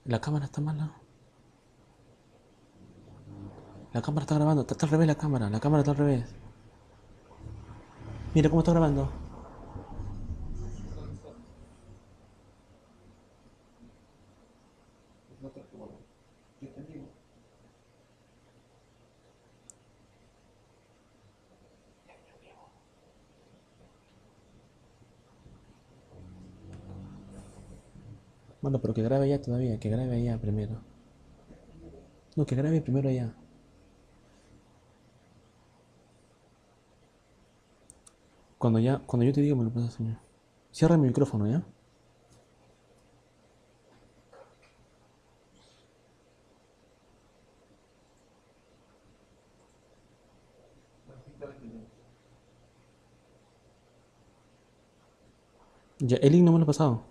La cámara está mala. La cámara está grabando. Está al revés la cámara. La cámara está al revés. Mira cómo está grabando. Bueno, pero que grabe allá todavía. Que grabe allá primero. No, que grabe primero allá. Cuando yo te diga me lo pasas, señor. Cierra mi micrófono, ¿ya? Ya, el link no me lo ha pasado.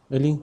El link.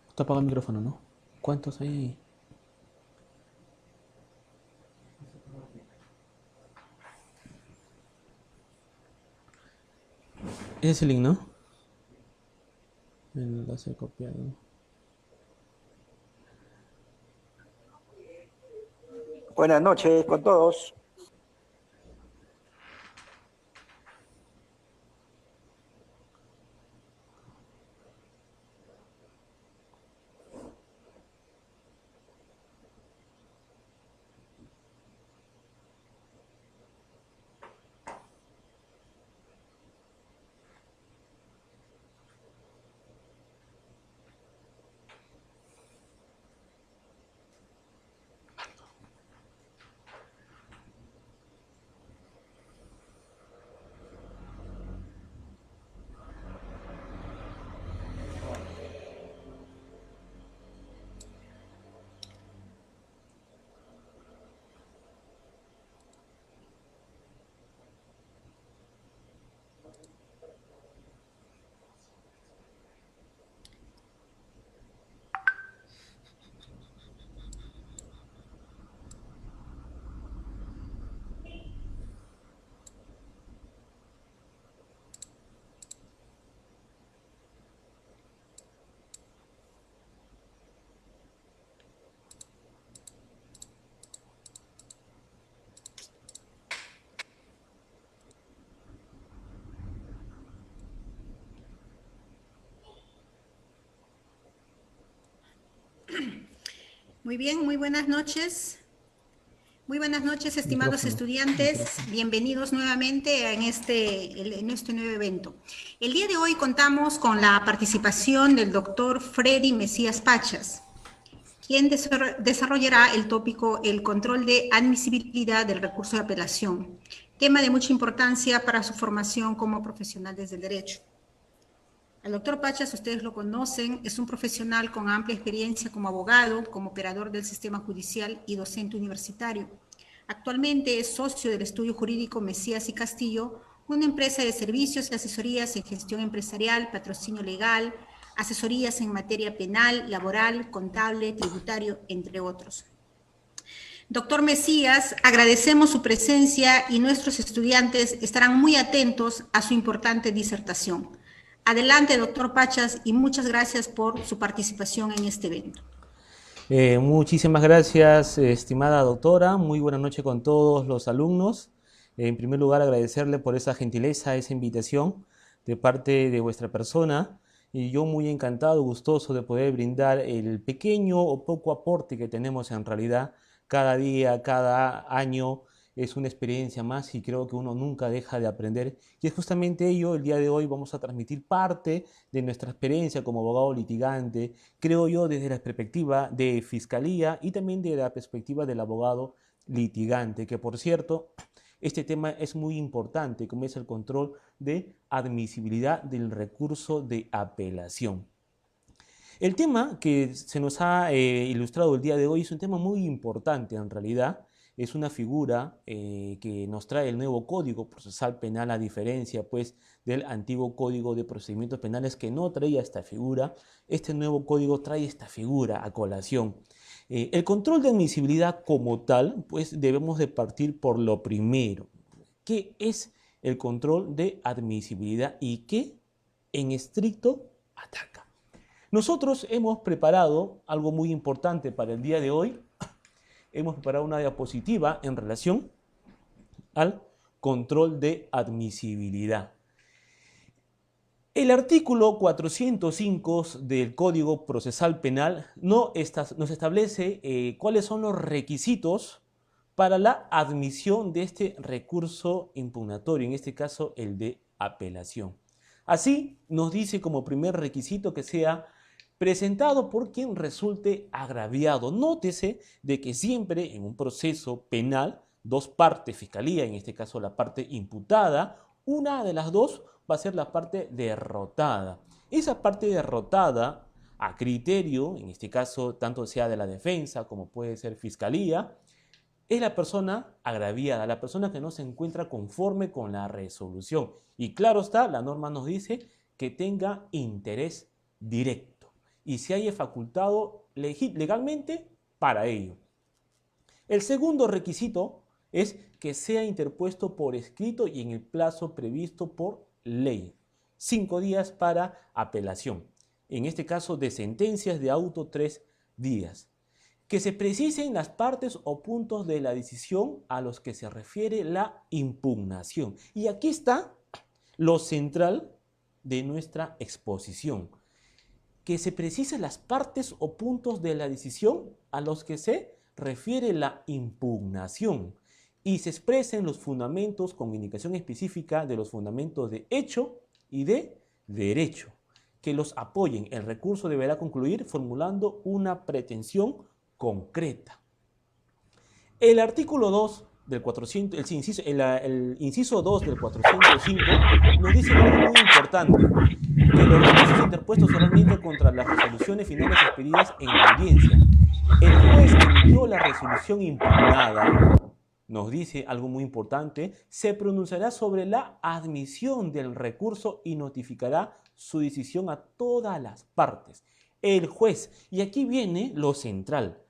Está apagado el micrófono, ¿no? ¿Cuántos hay ahí? Ese es el link, ¿no? El enlace copiado. Buenas noches con todos. Muy bien, muy buenas noches. Muy buenas noches, estimados Micrófono. estudiantes. Micrófono. Bienvenidos nuevamente en este nuevo evento. El día de hoy contamos con la participación del doctor Freddy Mesías Pachas, quien desarrollará el tópico el control de admisibilidad del recurso de apelación, tema de mucha importancia para su formación como profesionales del derecho. El doctor Pachas, ustedes lo conocen, es un profesional con amplia experiencia como abogado, como operador del sistema judicial y docente universitario. Actualmente es socio del estudio jurídico Mesías y Castillo, una empresa de servicios y asesorías en gestión empresarial, patrocinio legal, asesorías en materia penal, laboral, contable, tributario, entre otros. Doctor Mesías, agradecemos su presencia y nuestros estudiantes estarán muy atentos a su importante disertación. Adelante, doctor Pachas, y muchas gracias por su participación en este evento. Muchísimas gracias, estimada doctora. Muy buena noche con todos los alumnos. En primer lugar, agradecerle por esa gentileza, esa invitación de parte de vuestra persona. Y yo muy encantado, gustoso de poder brindar el pequeño o poco aporte que tenemos en realidad cada día, cada año es una experiencia más y creo que uno nunca deja de aprender. Y es justamente ello, el día de hoy vamos a transmitir parte de nuestra experiencia como abogado litigante, creo yo desde la perspectiva de fiscalía y también de la perspectiva del abogado litigante, que por cierto, este tema es muy importante, como es el control de admisibilidad del recurso de apelación. El tema que se nos ha ilustrado el día de hoy es un tema muy importante en realidad. Es una figura que nos trae el nuevo Código Procesal Penal, a diferencia pues del antiguo Código de Procedimientos Penales que no traía esta figura. Este nuevo código trae esta figura a colación. El control de admisibilidad como tal, pues debemos de partir por lo primero. ¿Qué es el control de admisibilidad y qué en estricto ataca? Nosotros hemos preparado algo muy importante para el día de hoy. Hemos preparado una diapositiva en relación al control de admisibilidad. El artículo 405 del Código Procesal Penal nos establece cuáles son los requisitos para la admisión de este recurso impugnatorio, en este caso el de apelación. Así nos dice como primer requisito que sea presentado por quien resulte agraviado. Nótese de que siempre en un proceso penal, dos partes, fiscalía, en este caso la parte imputada, una de las dos va a ser la parte derrotada. Esa parte derrotada, a criterio, en este caso tanto sea de la defensa como puede ser fiscalía, es la persona agraviada, la persona que no se encuentra conforme con la resolución. Y claro está, la norma nos dice que tenga interés directo y se haya facultado legalmente para ello. El segundo requisito es que sea interpuesto por escrito y en el plazo previsto por ley. 5 días para apelación. En este caso de sentencias de auto 3 días. Que se precisen las partes o puntos de la decisión a los que se refiere la impugnación. Y aquí está lo central de nuestra exposición. Que se precisen las partes o puntos de la decisión a los que se refiere la impugnación y se expresen los fundamentos con indicación específica de los fundamentos de hecho y de derecho. Que los apoyen. El recurso deberá concluir formulando una pretensión concreta. El artículo 2 del 400, el inciso 2 del 405 nos dice algo muy importante, que los recursos interpuestos oralmente contra las resoluciones finales expedidas en la audiencia. El juez que emitió la resolución impugnada, nos dice algo muy importante, se pronunciará sobre la admisión del recurso y notificará su decisión a todas las partes. El juez, y aquí viene lo central,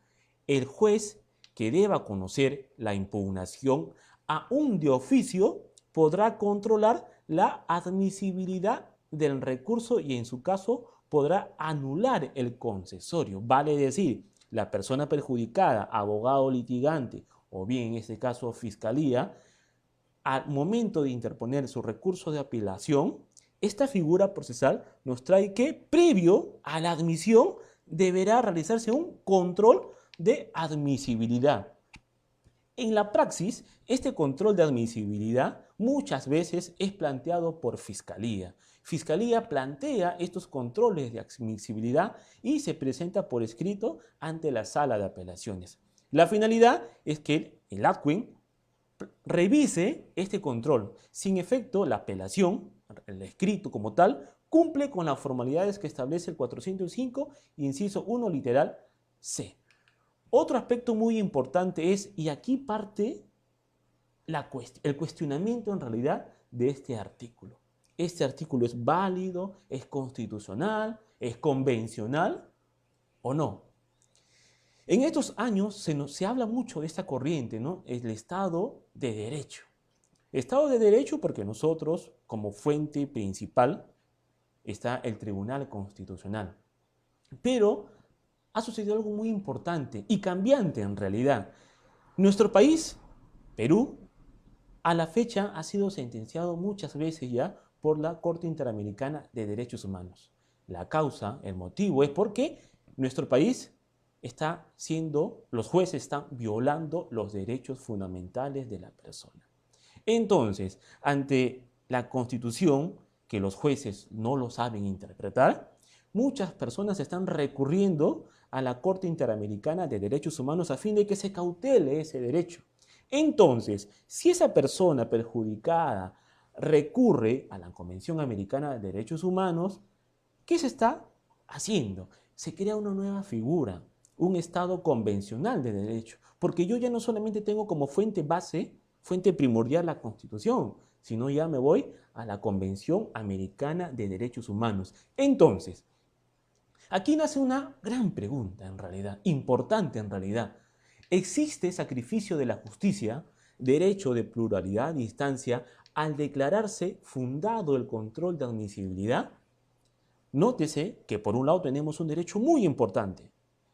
el juez que deba conocer la impugnación aún de oficio podrá controlar la admisibilidad del recurso y en su caso podrá anular el concesorio. Vale decir, la persona perjudicada, abogado litigante o bien en este caso fiscalía, al momento de interponer su recurso de apelación, esta figura procesal nos trae que previo a la admisión deberá realizarse un control de admisibilidad. En la praxis, este control de admisibilidad muchas veces es planteado por Fiscalía. Fiscalía plantea estos controles de admisibilidad y se presenta por escrito ante la sala de apelaciones. La finalidad es que el ADQUIN revise este control. Sin efecto, la apelación, el escrito como tal, cumple con las formalidades que establece el 405, inciso 1, literal C. Otro aspecto muy importante es, y aquí parte el cuestionamiento en realidad de este artículo. ¿Este artículo es válido, es constitucional, es convencional o no? En estos años se habla mucho de esta corriente, ¿no? El Estado de Derecho. Estado de Derecho porque nosotros, como fuente principal, está el Tribunal Constitucional. Pero ha sucedido algo muy importante y cambiante en realidad. Nuestro país, Perú, a la fecha ha sido sentenciado muchas veces ya por la Corte Interamericana de Derechos Humanos. La causa, el motivo es porque nuestro país los jueces están violando los derechos fundamentales de la persona. Entonces, ante la Constitución, que los jueces no lo saben interpretar, muchas personas están recurriendo a la Corte Interamericana de Derechos Humanos a fin de que se cautele ese derecho. Entonces, si esa persona perjudicada recurre a la Convención Americana de Derechos Humanos, ¿qué se está haciendo? Se crea una nueva figura, un Estado convencional de derecho, porque yo ya no solamente tengo como fuente base, fuente primordial la Constitución, sino ya me voy a la Convención Americana de Derechos Humanos. Entonces, aquí nace una gran pregunta en realidad, importante en realidad. ¿Existe sacrificio de la justicia, derecho de pluralidad de instancia, al declararse fundado el control de admisibilidad? Nótese que por un lado tenemos un derecho muy importante,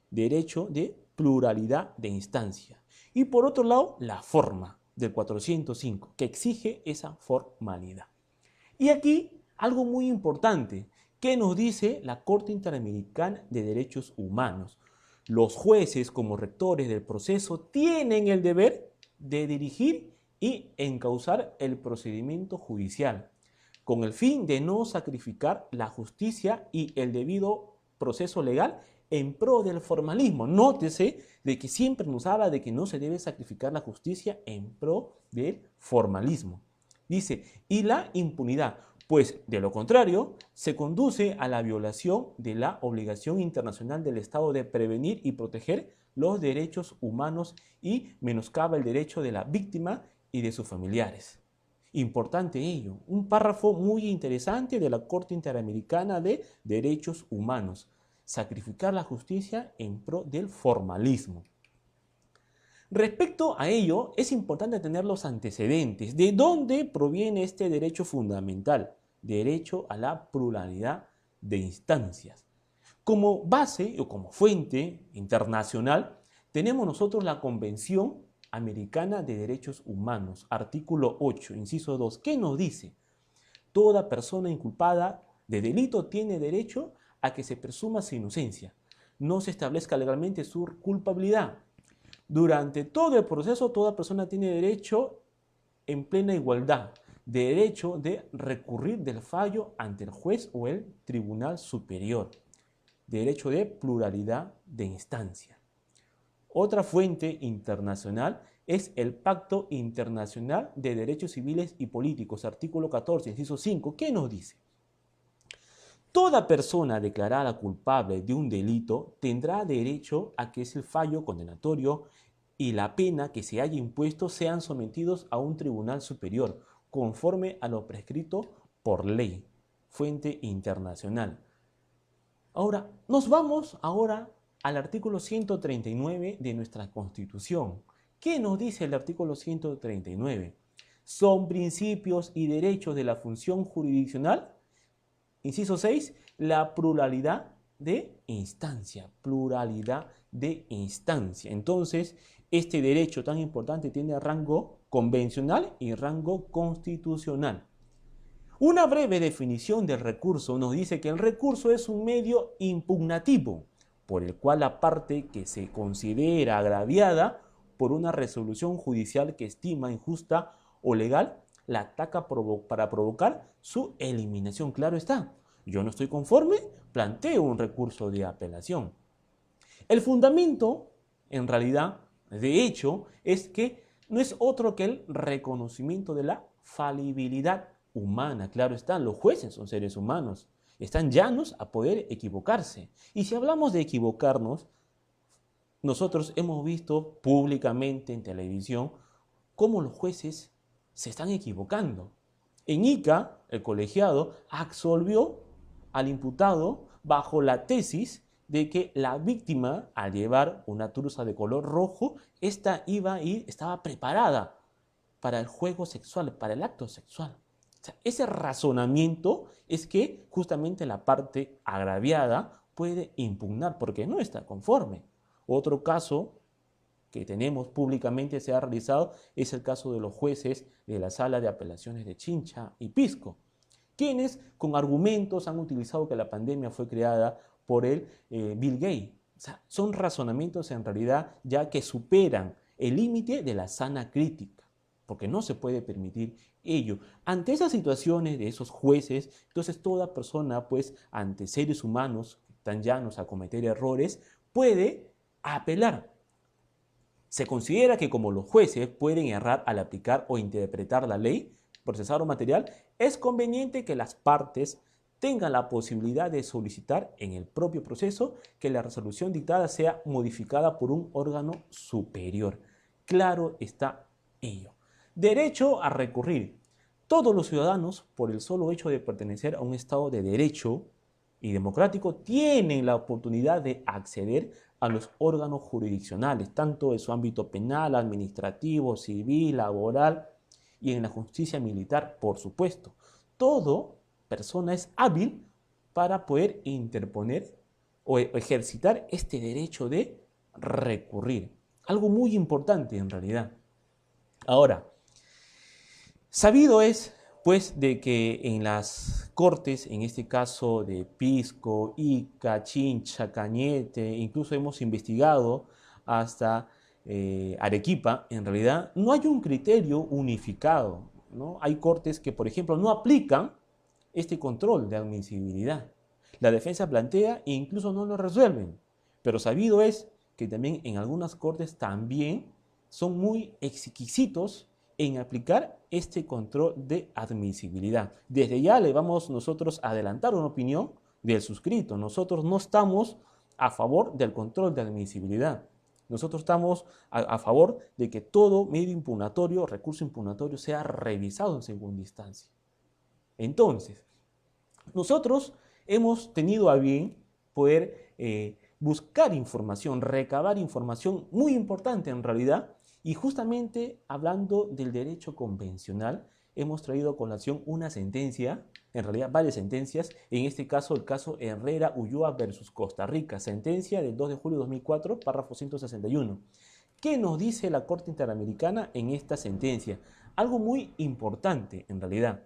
derecho de pluralidad de instancia, y por otro lado la forma del 405, que exige esa formalidad. Y aquí algo muy importante, ¿qué nos dice la Corte Interamericana de Derechos Humanos? Los jueces, como rectores del proceso, tienen el deber de dirigir y encauzar el procedimiento judicial, con el fin de no sacrificar la justicia y el debido proceso legal en pro del formalismo. Nótese de que siempre nos habla de que no se debe sacrificar la justicia en pro del formalismo. Dice, y la impunidad, pues de lo contrario se conduce a la violación de la obligación internacional del Estado de prevenir y proteger los derechos humanos y menoscaba el derecho de la víctima y de sus familiares. Importante ello, un párrafo muy interesante de la Corte Interamericana de Derechos Humanos. Sacrificar la justicia en pro del formalismo. Respecto a ello, es importante tener los antecedentes. ¿De dónde proviene este derecho fundamental? Derecho a la pluralidad de instancias. Como base o como fuente internacional, tenemos nosotros la Convención Americana de Derechos Humanos, artículo 8, inciso 2, ¿qué nos dice? Toda persona inculpada de delito tiene derecho a que se presuma su inocencia, no se establezca legalmente su culpabilidad. Durante todo el proceso, toda persona tiene derecho en plena igualdad, derecho de recurrir del fallo ante el juez o el tribunal superior, derecho de pluralidad de instancia. Otra fuente internacional es el Pacto Internacional de Derechos Civiles y Políticos, artículo 14, inciso 5. ¿Qué nos dice? Toda persona declarada culpable de un delito tendrá derecho a que ese fallo condenatorio y la pena que se haya impuesto sean sometidos a un tribunal superior, conforme a lo prescrito por ley. Fuente internacional. Ahora, nos vamos al artículo 139 de nuestra Constitución. ¿Qué nos dice el artículo 139? Son principios y derechos de la función jurisdiccional. Inciso 6, la pluralidad de instancia. Pluralidad de instancia. Entonces, este derecho tan importante tiene rango convencional y rango constitucional. Una breve definición del recurso nos dice que el recurso es un medio impugnativo, por el cual la parte que se considera agraviada por una resolución judicial que estima injusta o legal, la ataca para provocar su eliminación. Claro está, yo no estoy conforme, planteo un recurso de apelación. El fundamento, en realidad, de hecho, es que no es otro que el reconocimiento de la falibilidad humana. Claro está, los jueces son seres humanos, están llanos a poder equivocarse. Y si hablamos de equivocarnos, nosotros hemos visto públicamente en televisión cómo los jueces se están equivocando. En Ica, el colegiado absolvió al imputado bajo la tesis de que la víctima, al llevar una truza de color rojo, estaba preparada para el juego sexual, para el acto sexual. O sea, ese razonamiento es que justamente la parte agraviada puede impugnar porque no está conforme. Otro caso que tenemos públicamente se ha realizado es el caso de los jueces de la Sala de Apelaciones de Chincha y Pisco, quienes con argumentos han utilizado que la pandemia fue creada por el Bill Gates, O sea, son razonamientos en realidad ya que superan el límite de la sana crítica, porque no se puede permitir ello. Ante esas situaciones de esos jueces, entonces toda persona, pues, ante seres humanos que están llanos a cometer errores, puede apelar. Se considera que como los jueces pueden errar al aplicar o interpretar la ley procesal o material, es conveniente que las partes tengan la posibilidad de solicitar en el propio proceso que la resolución dictada sea modificada por un órgano superior. Claro está ello. Derecho a recurrir. Todos los ciudadanos, por el solo hecho de pertenecer a un Estado de derecho y democrático, tienen la oportunidad de acceder a los órganos jurisdiccionales, tanto en su ámbito penal, administrativo, civil, laboral y en la justicia militar, por supuesto. Todo persona es hábil para poder interponer o ejercitar este derecho de recurrir. Algo muy importante en realidad. Ahora, sabido es, pues, de que en las cortes, en este caso de Pisco, Ica, Chincha, Cañete, incluso hemos investigado hasta Arequipa, en realidad no hay un criterio unificado, ¿no? Hay cortes que, por ejemplo, no aplican este control de admisibilidad. La defensa plantea e incluso no lo resuelven, pero sabido es que también en algunas cortes también son muy exquisitos en aplicar este control de admisibilidad. Desde ya le vamos nosotros a adelantar una opinión del suscrito. Nosotros no estamos a favor del control de admisibilidad. Nosotros estamos a favor de que todo medio impugnatorio, recurso impugnatorio, sea revisado en segunda instancia. Entonces, nosotros hemos tenido a bien poder buscar información, recabar información muy importante en realidad, y justamente hablando del derecho convencional, hemos traído a colación una sentencia, en realidad varias sentencias, en este caso el caso Herrera Ulloa versus Costa Rica, sentencia del 2 de julio de 2004, párrafo 161. ¿Qué nos dice la Corte Interamericana en esta sentencia? Algo muy importante en realidad.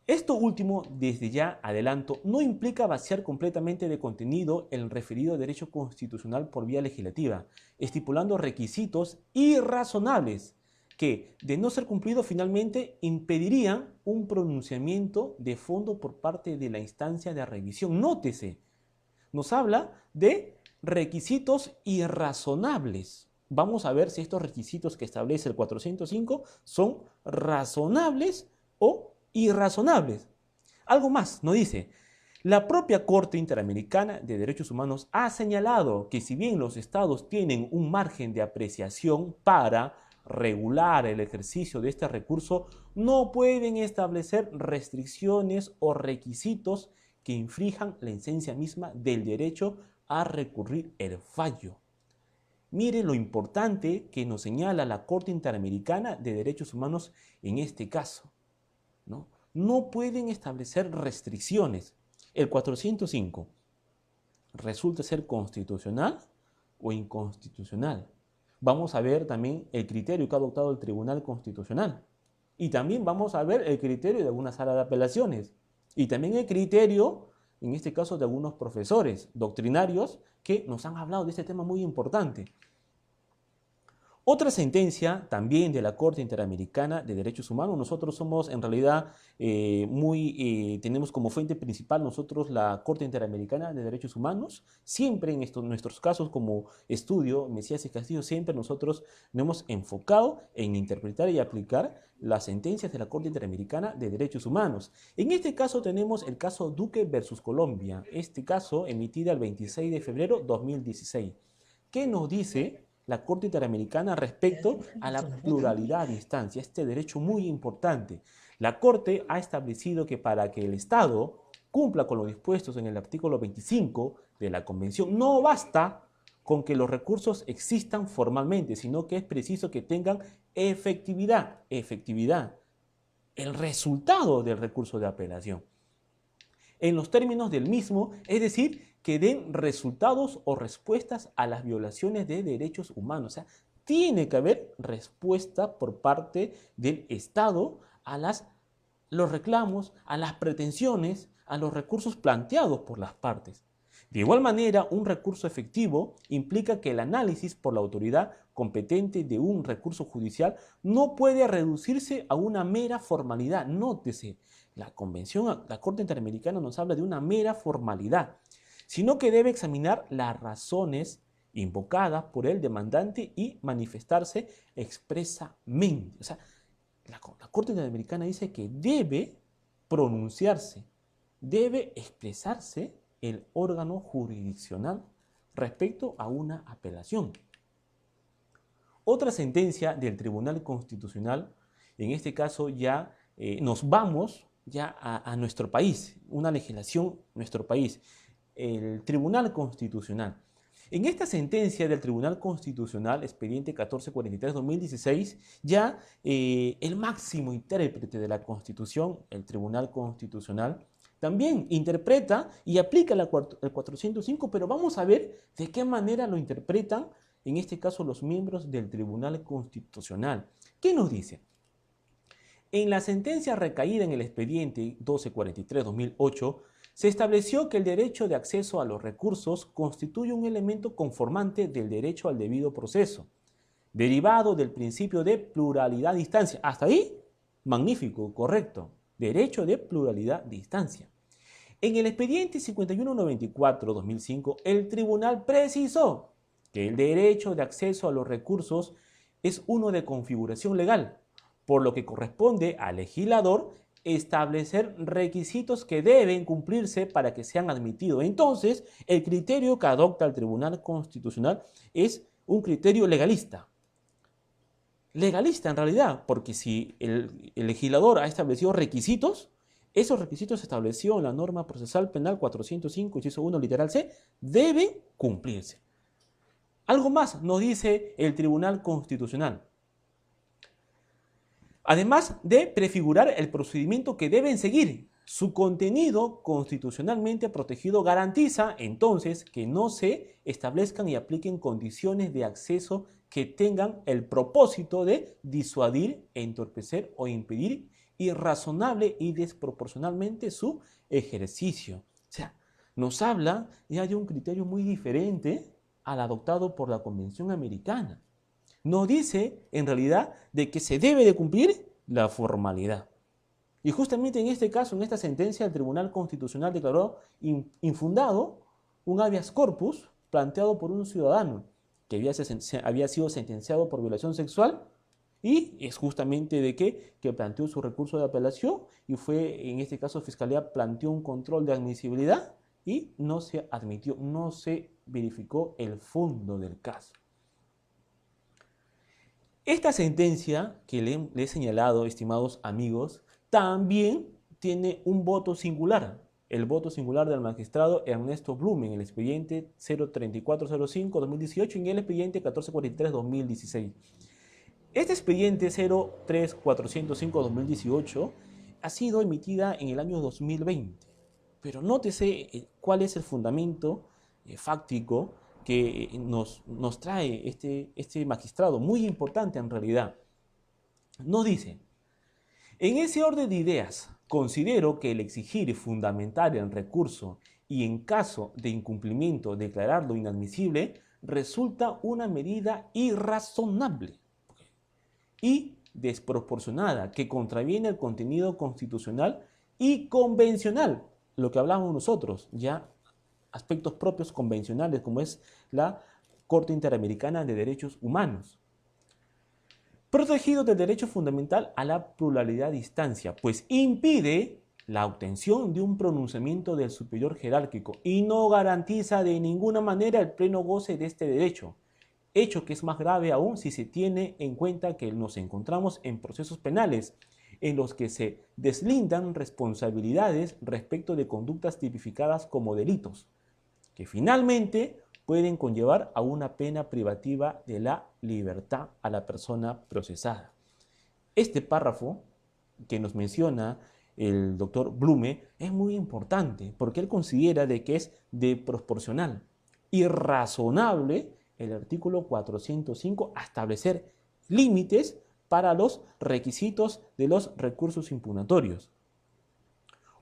Esto último, desde ya adelanto, no implica vaciar completamente de contenido el referido derecho constitucional por vía legislativa, estipulando requisitos irrazonables que, de no ser cumplidos finalmente, impedirían un pronunciamiento de fondo por parte de la instancia de revisión. Nótese, nos habla de requisitos irrazonables. Vamos a ver si estos requisitos que establece el 405 son razonables o irrazonables. Algo más, nos dice, la propia Corte Interamericana de Derechos Humanos ha señalado que si bien los estados tienen un margen de apreciación para regular el ejercicio de este recurso, no pueden establecer restricciones o requisitos que infrijan la esencia misma del derecho a recurrir el fallo. Mire lo importante que nos señala la Corte Interamericana de Derechos Humanos en este caso. No pueden establecer restricciones. El 405 resulta ser constitucional o inconstitucional. Vamos a ver también el criterio que ha adoptado el Tribunal Constitucional. Y también vamos a ver el criterio de alguna sala de apelaciones. Y también el criterio, en este caso, de algunos profesores doctrinarios que nos han hablado de este tema muy importante. Otra sentencia también de la Corte Interamericana de Derechos Humanos. Nosotros somos en realidad tenemos como fuente principal nosotros la Corte Interamericana de Derechos Humanos. Siempre en nuestros casos como estudio, Mesías y Castillo, siempre nosotros nos hemos enfocado en interpretar y aplicar las sentencias de la Corte Interamericana de Derechos Humanos. En este caso tenemos el caso Duque versus Colombia. Este caso emitida el 26 de febrero de 2016. ¿Qué nos dice la Corte Interamericana respecto a la pluralidad de instancias? Este derecho muy importante. La Corte ha establecido que para que el Estado cumpla con lo dispuestos en el artículo 25 de la Convención, no basta con que los recursos existan formalmente, sino que es preciso que tengan efectividad, el resultado del recurso de apelación, en los términos del mismo, es decir, que den resultados o respuestas a las violaciones de derechos humanos. O sea, tiene que haber respuesta por parte del Estado a los reclamos, a las pretensiones, a los recursos planteados por las partes. De igual manera, un recurso efectivo implica que el análisis por la autoridad competente de un recurso judicial no puede reducirse a una mera formalidad. Nótese, la Corte Interamericana nos habla de una mera formalidad, sino que debe examinar las razones invocadas por el demandante y manifestarse expresamente. O sea, la Corte Interamericana dice que debe pronunciarse, debe expresarse el órgano jurisdiccional respecto a una apelación. Otra sentencia del Tribunal Constitucional, en este caso ya nos vamos ya a nuestro país, una legislación nuestro país, el Tribunal Constitucional. En esta sentencia del Tribunal Constitucional, expediente 1443-2016, ya el máximo intérprete de la Constitución, el Tribunal Constitucional, también interpreta y aplica el 405, pero vamos a ver de qué manera lo interpretan, en este caso, los miembros del Tribunal Constitucional. ¿Qué nos dice? En la sentencia recaída en el expediente 1243-2008, se estableció que el derecho de acceso a los recursos constituye un elemento conformante del derecho al debido proceso, derivado del principio de pluralidad de instancia. Hasta ahí, magnífico, correcto. Derecho de pluralidad de instancia. En el expediente 5194-2005, el tribunal precisó que el derecho de acceso a los recursos es uno de configuración legal, por lo que corresponde al legislador establecer requisitos que deben cumplirse para que sean admitidos. Entonces, el criterio que adopta el Tribunal Constitucional es un criterio legalista. Legalista en realidad, porque si el legislador ha establecido requisitos, esos requisitos establecidos en la norma procesal penal 405, inciso 1, literal C, deben cumplirse. Algo más nos dice el Tribunal Constitucional. Además de prefigurar el procedimiento que deben seguir, su contenido constitucionalmente protegido garantiza entonces que no se establezcan y apliquen condiciones de acceso que tengan el propósito de disuadir, entorpecer o impedir irrazonable y desproporcionalmente su ejercicio. O sea, nos habla ya de un criterio muy diferente al adoptado por la Convención Americana. Nos dice, en realidad, de que se debe de cumplir la formalidad. Y justamente en este caso, en esta sentencia, el Tribunal Constitucional declaró infundado un habeas corpus planteado por un ciudadano que había sido sentenciado por violación sexual, y es justamente de que planteó su recurso de apelación, y fue, en este caso, Fiscalía planteó un control de admisibilidad y no se admitió, no se verificó el fondo del caso. Esta sentencia que le he señalado, estimados amigos, también tiene un voto singular, el voto singular del magistrado Ernesto Blume en el expediente 03405-2018 y en el expediente 1443-2016. Este expediente 03405-2018 ha sido emitida en el año 2020, pero nótese cuál es el fundamento fáctico que nos trae este magistrado, muy importante en realidad. Nos dice: en ese orden de ideas, considero que el exigir y fundamentar el recurso y en caso de incumplimiento declararlo inadmisible resulta una medida irrazonable y desproporcionada que contraviene el contenido constitucional y convencional, lo que hablamos nosotros, ya aspectos propios convencionales como es la Corte Interamericana de Derechos Humanos. Protegido del derecho fundamental a la pluralidad de instancia, pues impide la obtención de un pronunciamiento del superior jerárquico y no garantiza de ninguna manera el pleno goce de este derecho, hecho que es más grave aún si se tiene en cuenta que nos encontramos en procesos penales en los que se deslindan responsabilidades respecto de conductas tipificadas como delitos, que finalmente pueden conllevar a una pena privativa de la libertad a la persona procesada. Este párrafo que nos menciona el doctor Blume es muy importante porque él considera de que es desproporcional y razonable el artículo 405 a establecer límites para los requisitos de los recursos impugnatorios.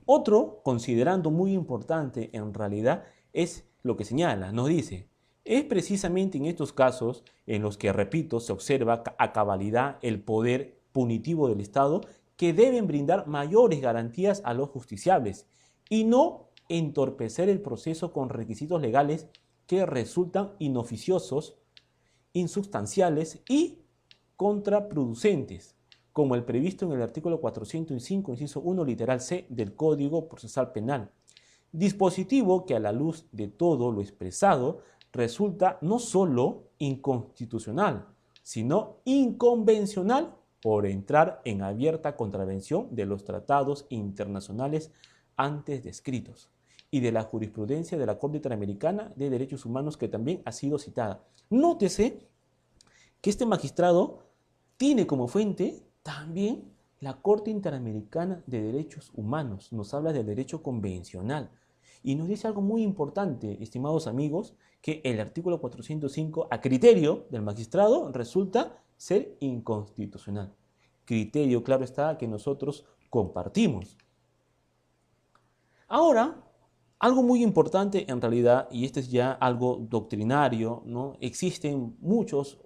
Otro, considerando muy importante en realidad, es lo que señala, nos dice, es precisamente en estos casos en los que, repito, se observa a cabalidad el poder punitivo del Estado que deben brindar mayores garantías a los justiciables y no entorpecer el proceso con requisitos legales que resultan inoficiosos, insubstanciales y contraproducentes, como el previsto en el artículo 405, inciso 1, literal C del Código Procesal Penal. Dispositivo que a la luz de todo lo expresado resulta no solo inconstitucional, sino inconvencional por entrar en abierta contravención de los tratados internacionales antes descritos y de la jurisprudencia de la Corte Interamericana de Derechos Humanos que también ha sido citada. Nótese que este magistrado tiene como fuente también la Corte Interamericana de Derechos Humanos. Nos habla del derecho convencional y nos dice algo muy importante, estimados amigos, que el artículo 405, a criterio del magistrado, resulta ser inconstitucional. Criterio, claro está, que nosotros compartimos. Ahora, algo muy importante en realidad, y este es ya algo doctrinario, ¿no? Existen muchos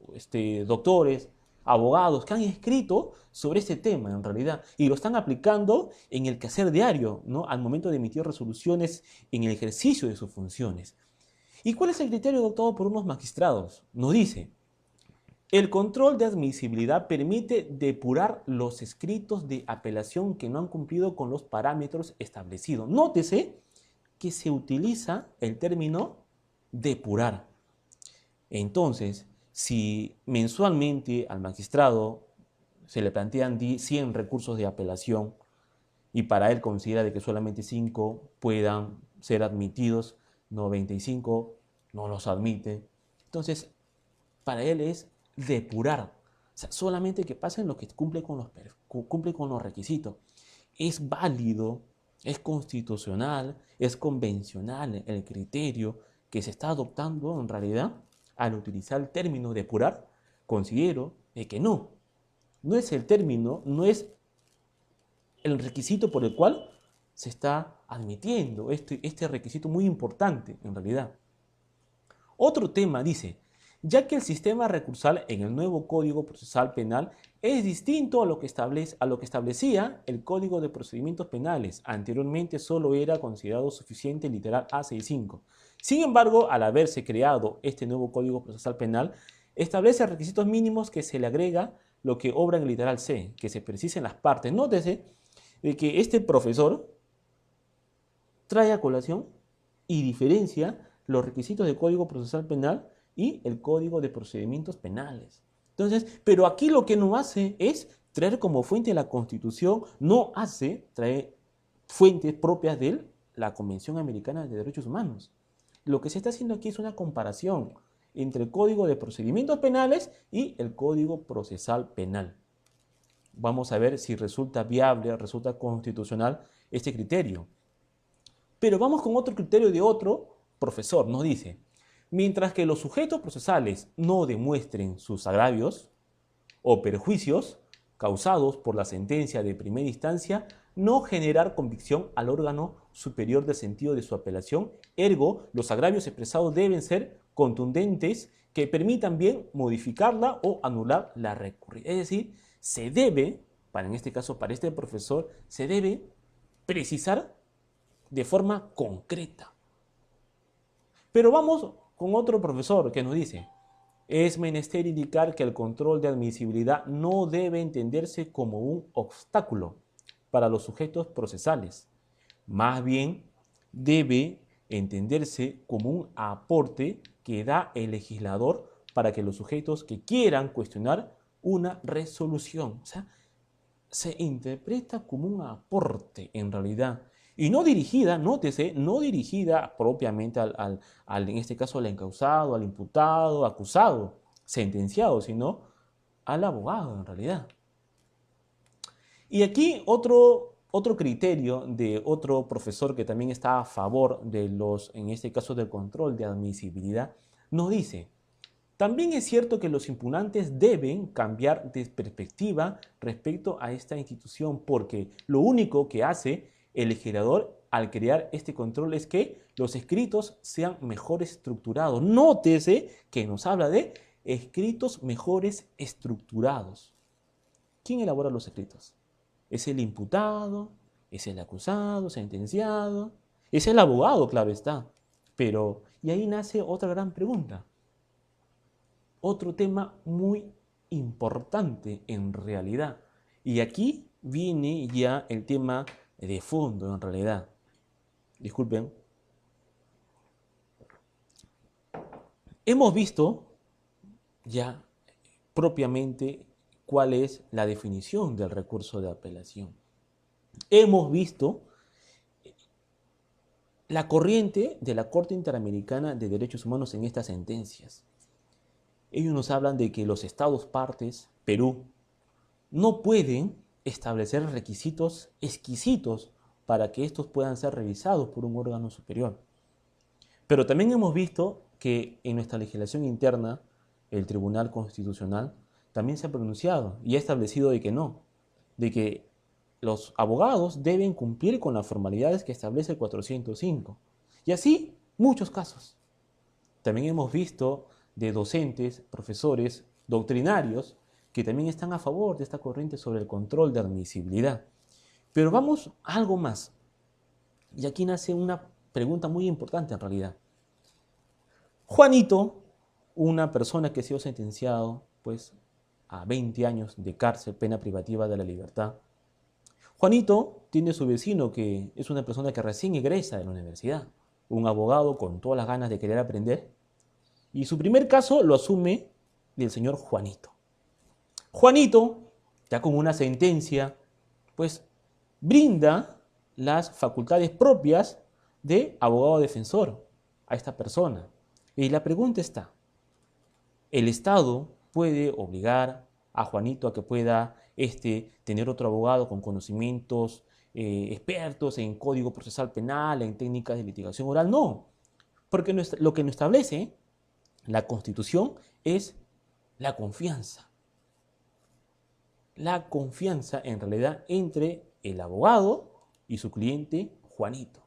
doctores, abogados que han escrito sobre este tema en realidad y lo están aplicando en el quehacer diario, ¿no? Al momento de emitir resoluciones en el ejercicio de sus funciones. ¿Y cuál es el criterio adoptado por unos magistrados? Nos dice, el control de admisibilidad permite depurar los escritos de apelación que no han cumplido con los parámetros establecidos. Nótese que se utiliza el término depurar. Entonces, si mensualmente al magistrado se le plantean 100 recursos de apelación y para él considera de que solamente 5 puedan ser admitidos, 95 no los admite, entonces para él es depurar, o sea, solamente que pasen lo que cumple con los requisitos. Es válido, es constitucional, es convencional el criterio que se está adoptando en realidad al utilizar el término depurar. Considero que no es el término, no es el requisito por el cual se está admitiendo este requisito muy importante en realidad. Otro tema dice, ya que el sistema recursal en el nuevo Código Procesal Penal es distinto a lo que establecía el Código de Procedimientos Penales. Anteriormente solo era considerado suficiente el literal A65. Sin embargo, al haberse creado este nuevo Código Procesal Penal, establece requisitos mínimos que se le agrega lo que obra en el literal C, que se precisen las partes. Nótese de que este profesor trae a colación y diferencia los requisitos del Código Procesal Penal y el Código de Procedimientos Penales. Entonces, pero aquí lo que no hace es traer como fuente la Constitución, no trae fuentes propias de la Convención Americana de Derechos Humanos. Lo que se está haciendo aquí es una comparación entre el Código de Procedimientos Penales y el Código Procesal Penal. Vamos a ver si resulta viable, resulta constitucional este criterio. Pero vamos con otro criterio de otro profesor. Nos dice, mientras que los sujetos procesales no demuestren sus agravios o perjuicios causados por la sentencia de primera instancia, no generar convicción al órgano superior del sentido de su apelación, ergo, los agravios expresados deben ser contundentes que permitan bien modificarla o anular la recurrida. Es decir, se debe, en este caso para este profesor, se debe precisar de forma concreta. Pero vamos con otro profesor que nos dice, es menester indicar que el control de admisibilidad no debe entenderse como un obstáculo para los sujetos procesales. Más bien, debe entenderse como un aporte que da el legislador para que los sujetos que quieran cuestionar una resolución, o sea, se interpreta como un aporte en realidad. Y no dirigida, nótese, no dirigida propiamente en este caso al encausado, al imputado, acusado, sentenciado, sino al abogado en realidad. Y aquí otro criterio de otro profesor que también está a favor de en este caso del control de admisibilidad, nos dice, también es cierto que los impugnantes deben cambiar de perspectiva respecto a esta institución porque lo único que hace el legislador al crear este control es que los escritos sean mejor estructurados. Nótese que nos habla de escritos mejores estructurados. ¿Quién elabora los escritos? ¿Es el imputado? ¿Es el acusado, sentenciado? Es el abogado, claro está. Pero, y ahí nace otra gran pregunta. Otro tema muy importante en realidad. Y aquí viene ya el tema de fondo en realidad. Disculpen. Hemos visto ya propiamente cuál es la definición del recurso de apelación. Hemos visto la corriente de la Corte Interamericana de Derechos Humanos en estas sentencias. Ellos nos hablan de que los estados partes, Perú, no pueden establecer requisitos exquisitos para que estos puedan ser revisados por un órgano superior. Pero también hemos visto que en nuestra legislación interna, el Tribunal Constitucional también se ha pronunciado y ha establecido de que no, de que los abogados deben cumplir con las formalidades que establece el 405. Y así, muchos casos. También hemos visto de docentes, profesores, doctrinarios, que también están a favor de esta corriente sobre el control de admisibilidad. Pero vamos a algo más. Y aquí nace una pregunta muy importante en realidad. Juanito, una persona que ha sido sentenciado pues, a 20 años de cárcel, pena privativa de la libertad. Juanito tiene su vecino que es una persona que recién egresa de la universidad, un abogado con todas las ganas de querer aprender, y su primer caso lo asume el señor Juanito. Juanito, ya con una sentencia, pues brinda las facultades propias de abogado defensor a esta persona. Y la pregunta está, ¿el Estado puede obligar a Juanito a que pueda tener otro abogado con conocimientos expertos en código procesal penal, en técnicas de litigación oral? No, porque lo que nos establece la Constitución es la confianza. La confianza en realidad entre el abogado y su cliente Juanito.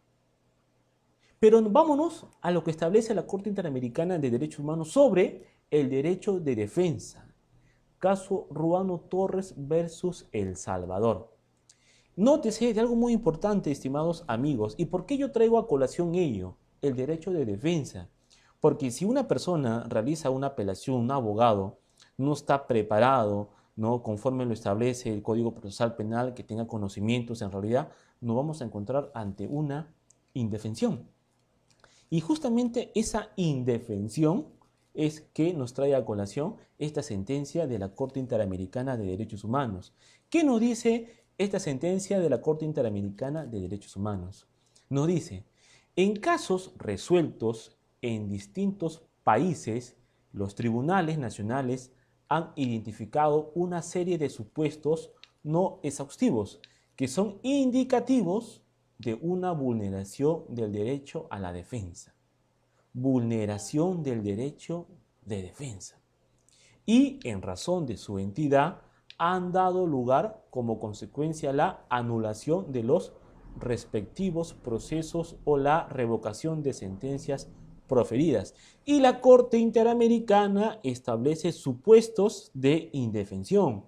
Pero vámonos a lo que establece la Corte Interamericana de Derechos Humanos sobre el derecho de defensa. Caso Ruano Torres versus El Salvador. Nótese de algo muy importante, estimados amigos. ¿Y por qué yo traigo a colación ello? El derecho de defensa. Porque si una persona realiza una apelación, un abogado, no está preparado, ¿no? Conforme lo establece el Código Procesal Penal, que tenga conocimientos, en realidad nos vamos a encontrar ante una indefensión. Y justamente esa indefensión es que nos trae a colación esta sentencia de la Corte Interamericana de Derechos Humanos. ¿Qué nos dice esta sentencia de la Corte Interamericana de Derechos Humanos? Nos dice, en casos resueltos en distintos países, los tribunales nacionales han identificado una serie de supuestos no exhaustivos que son indicativos de una vulneración del derecho a la defensa. Vulneración del derecho de defensa. Y en razón de su entidad han dado lugar como consecuencia a la anulación de los respectivos procesos o la revocación de sentencias proferidas. Y la Corte Interamericana establece supuestos de indefensión,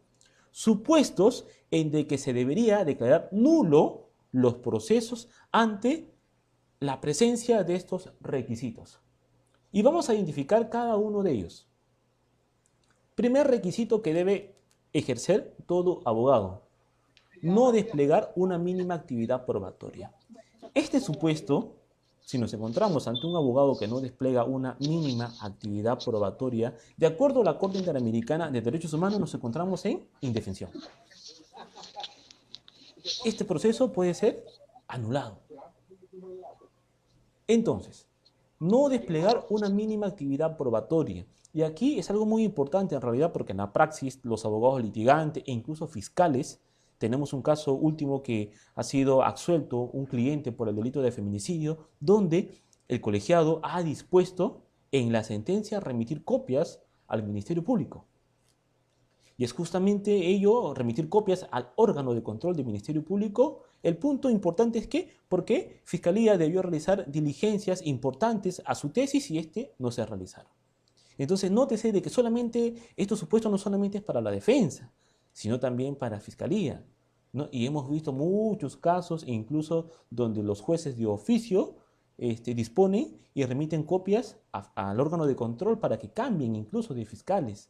supuestos en de que se debería declarar nulo los procesos ante la presencia de estos requisitos. Y vamos a identificar cada uno de ellos. Primer requisito que debe ejercer todo abogado: no desplegar una mínima actividad probatoria. Este supuesto, si nos encontramos ante un abogado que no despliega una mínima actividad probatoria, de acuerdo a la Corte Interamericana de Derechos Humanos, nos encontramos en indefensión. Este proceso puede ser anulado. Entonces, no desplegar una mínima actividad probatoria. Y aquí es algo muy importante en realidad, porque en la praxis los abogados litigantes e incluso fiscales, tenemos un caso último que ha sido absuelto un cliente por el delito de feminicidio, donde el colegiado ha dispuesto en la sentencia remitir copias al Ministerio Público. Y es justamente ello, remitir copias al órgano de control del Ministerio Público. El punto importante es que, porque Fiscalía debió realizar diligencias importantes a su tesis y no se realizaron. Entonces, nótese de que solamente, estos supuestos no solamente es para la defensa, sino también para Fiscalía, ¿no? Y hemos visto muchos casos, incluso donde los jueces de oficio disponen y remiten copias al órgano de control para que cambien incluso de fiscales,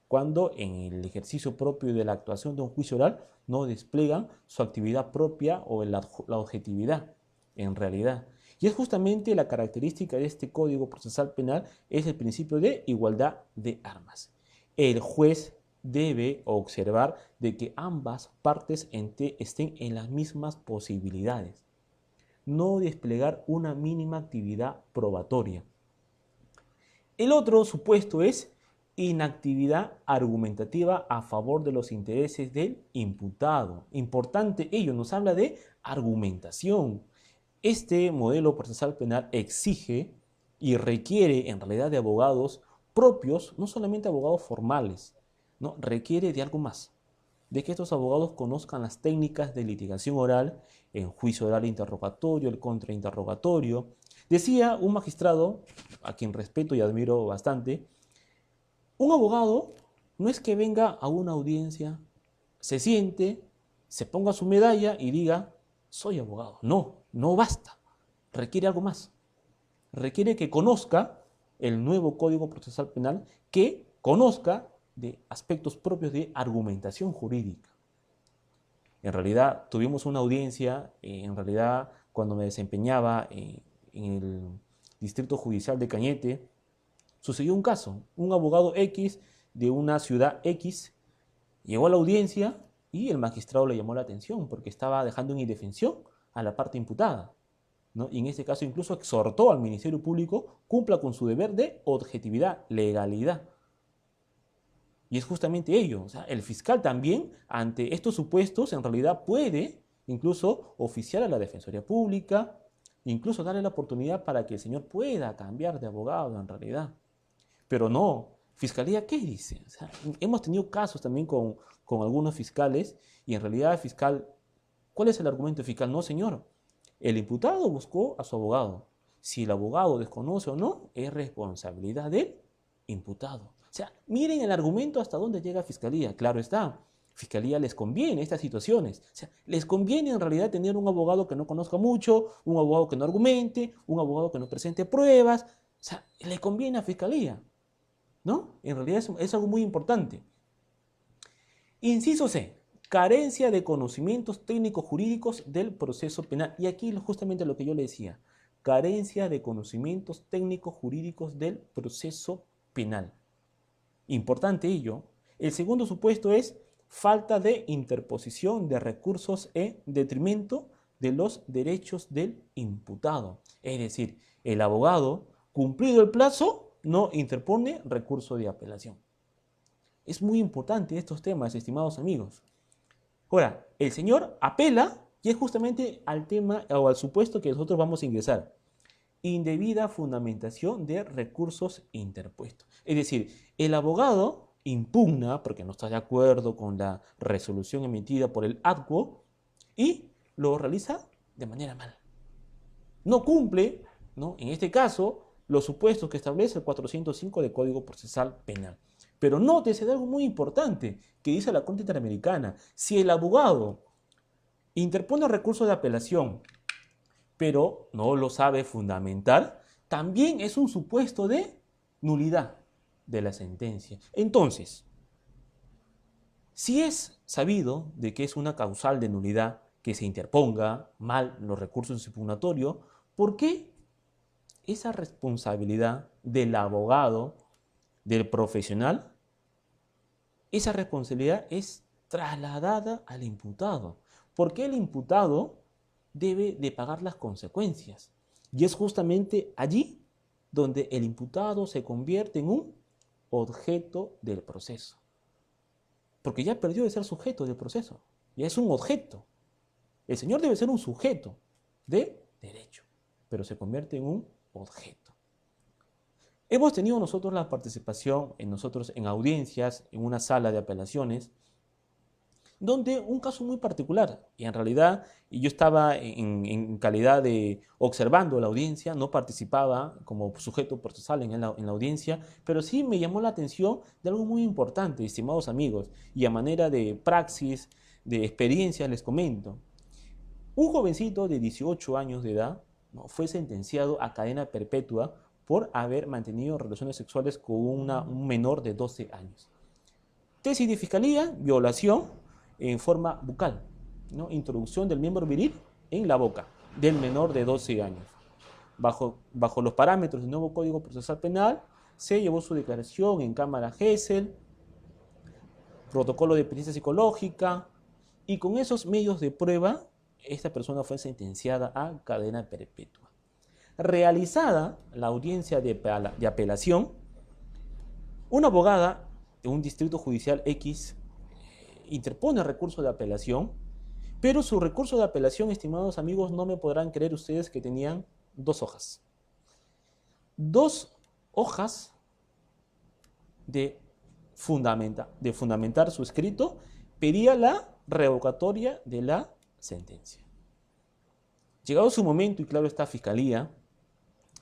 cuando en el ejercicio propio de la actuación de un juicio oral no despliegan su actividad propia o la objetividad en realidad. Y es justamente la característica de este Código Procesal Penal, es el principio de igualdad de armas. El juez debe observar de que ambas partes estén en las mismas posibilidades, no desplegar una mínima actividad probatoria. El otro supuesto es inactividad argumentativa a favor de los intereses del imputado. Importante ello, nos habla de argumentación. Este modelo procesal penal exige y requiere en realidad de abogados propios, no solamente abogados formales, ¿no? Requiere de algo más, de que estos abogados conozcan las técnicas de litigación oral, en juicio oral interrogatorio, el contrainterrogatorio. Decía un magistrado, a quien respeto y admiro bastante, un abogado no es que venga a una audiencia, se siente, se ponga su medalla y diga, soy abogado. No, no basta. Requiere algo más. Requiere que conozca el nuevo Código Procesal Penal, que conozca de aspectos propios de argumentación jurídica. En realidad, tuvimos una audiencia, cuando me desempeñaba en el Distrito Judicial de Cañete, sucedió un caso. Un abogado X de una ciudad X llegó a la audiencia y el magistrado le llamó la atención porque estaba dejando en indefensión a la parte imputada, ¿no? Y en este caso incluso exhortó al Ministerio Público cumpla con su deber de objetividad, legalidad. Y es justamente ello. O sea, el fiscal también, ante estos supuestos, en realidad puede incluso oficiar a la Defensoría Pública, incluso darle la oportunidad para que el señor pueda cambiar de abogado en realidad. Pero no, ¿Fiscalía qué dice? O sea, hemos tenido casos también con algunos fiscales y en realidad el fiscal, ¿cuál es el argumento fiscal? No, señor, el imputado buscó a su abogado. Si el abogado desconoce o no, es responsabilidad del imputado. O sea, miren el argumento hasta dónde llega Fiscalía. Claro está, Fiscalía les conviene estas situaciones. O sea, les conviene en realidad tener un abogado que no conozca mucho, un abogado que no argumente, un abogado que no presente pruebas. O sea, le conviene a Fiscalía, ¿no? En realidad es algo muy importante. Inciso C, carencia de conocimientos técnicos jurídicos del proceso penal. Y aquí justamente lo que yo le decía, carencia de conocimientos técnicos jurídicos del proceso penal. Importante ello. El segundo supuesto es falta de interposición de recursos en detrimento de los derechos del imputado. Es decir, el abogado, cumplido el plazo, no interpone recurso de apelación. Es muy importante estos temas, estimados amigos. Ahora, el señor apela y es justamente al tema o al supuesto que nosotros vamos a ingresar. Indebida fundamentación de recursos interpuestos. Es decir, el abogado impugna porque no está de acuerdo con la resolución emitida por el ADCO y lo realiza de manera mal. No cumple, ¿no?, en este caso, los supuestos que establece el 405 del Código Procesal Penal. Pero nótese de algo muy importante que dice la Corte Interamericana. Si el abogado interpone recurso de apelación, pero no lo sabe fundamentar, también es un supuesto de nulidad de la sentencia. Entonces, si es sabido de que es una causal de nulidad que se interponga mal los recursos impugnatorios, ¿por qué esa responsabilidad del abogado, del profesional, esa responsabilidad es trasladada al imputado? Porque el imputado debe de pagar las consecuencias. Y es justamente allí donde el imputado se convierte en un objeto del proceso. Porque ya perdió de ser sujeto del proceso. Ya es un objeto. El señor debe ser un sujeto de derecho, pero se convierte en un objeto. Hemos tenido nosotros la participación en audiencias, en una sala de apelaciones, donde un caso muy particular, y en realidad yo estaba en calidad de observando la audiencia, no participaba como sujeto procesal en la audiencia, pero sí me llamó la atención de algo muy importante, estimados amigos, y a manera de praxis, de experiencia les comento. Un jovencito de 18 años de edad, ¿no?, fue sentenciado a cadena perpetua por haber mantenido relaciones sexuales con un menor de 12 años. Tesis de fiscalía: violación en forma bucal, ¿no?, introducción del miembro viril en la boca del menor de 12 años. Bajo los parámetros del nuevo Código Procesal Penal, se llevó su declaración en cámara Gesell, protocolo de pericia psicológica, y con esos medios de prueba, esta persona fue sentenciada a cadena perpetua. Realizada la audiencia de apelación, una abogada de un distrito judicial X interpone recurso de apelación, pero su recurso de apelación, estimados amigos, no me podrán creer ustedes que tenían 2 hojas. 2 hojas de fundamentar su escrito, pedía la revocatoria de la sentencia. Llegado su momento, y claro está, Fiscalía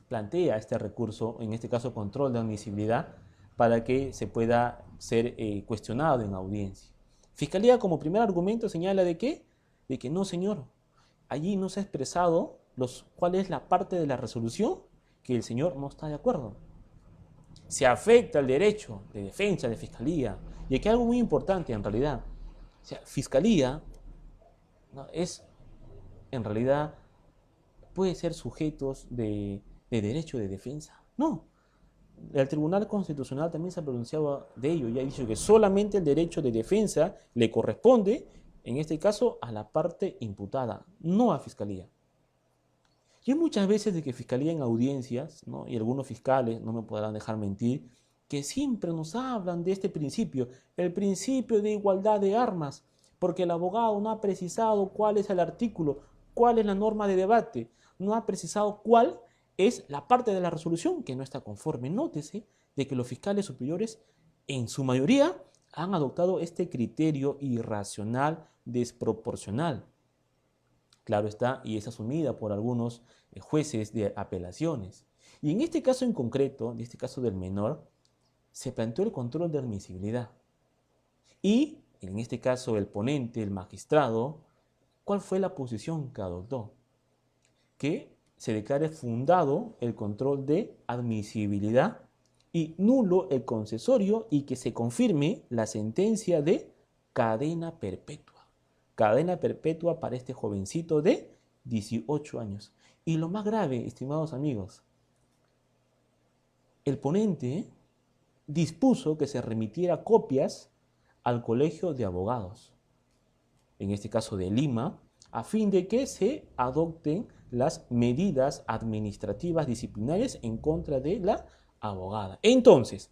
plantea este recurso, en este caso control de admisibilidad, para que se pueda ser cuestionado en audiencia. Fiscalía, como primer argumento, señala de que no, señor, allí no se ha expresado cuál es la parte de la resolución que el señor no está de acuerdo. Se afecta el derecho de defensa de Fiscalía. Y aquí hay algo muy importante en realidad. O sea, Fiscalía, ¿no?, en realidad puede ser sujetos de derecho de defensa. No. El Tribunal Constitucional también se ha pronunciado de ello y ha dicho que solamente el derecho de defensa le corresponde, en este caso, a la parte imputada, no a Fiscalía. Y hay muchas veces de que Fiscalía en audiencias, ¿no?, y algunos fiscales, no me podrán dejar mentir, que siempre nos hablan de este principio, el principio de igualdad de armas, porque el abogado no ha precisado cuál es el artículo, cuál es la norma de debate, no ha precisado cuál es la parte de la resolución que no está conforme. Nótese de que los fiscales superiores, en su mayoría, han adoptado este criterio irracional, desproporcional. Claro está, y es asumida por algunos jueces de apelaciones. Y en este caso en concreto, en este caso del menor, se planteó el control de admisibilidad. Y, en este caso, el ponente, el magistrado, ¿cuál fue la posición que adoptó? Que se declare fundado el control de admisibilidad y nulo el concesorio, y que se confirme la sentencia de cadena perpetua. Cadena perpetua para este jovencito de 18 años. Y lo más grave, estimados amigos, el ponente dispuso que se remitiera copias al Colegio de Abogados, en este caso de Lima, a fin de que se adopten las medidas administrativas disciplinarias en contra de la abogada. Entonces,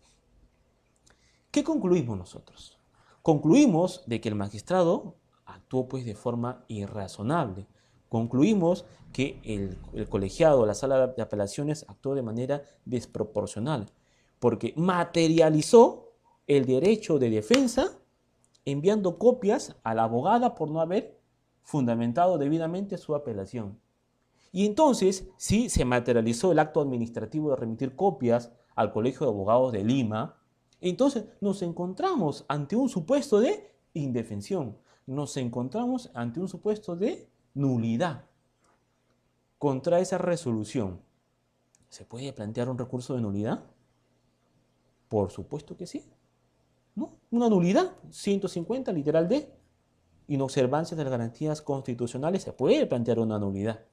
¿qué concluimos nosotros? Concluimos de que el magistrado actuó pues de forma irrazonable. Concluimos que el colegiado, la sala de apelaciones, actuó de manera desproporcional, porque materializó el derecho de defensa enviando copias a la abogada por no haber fundamentado debidamente su apelación. Y entonces, si se materializó el acto administrativo de remitir copias al Colegio de Abogados de Lima, entonces nos encontramos ante un supuesto de indefensión, nos encontramos ante un supuesto de nulidad contra esa resolución. ¿Se puede plantear un recurso de nulidad? Por supuesto que sí, ¿no? Una nulidad, 150, literal D, inobservancia de las garantías constitucionales, se puede plantear una nulidad.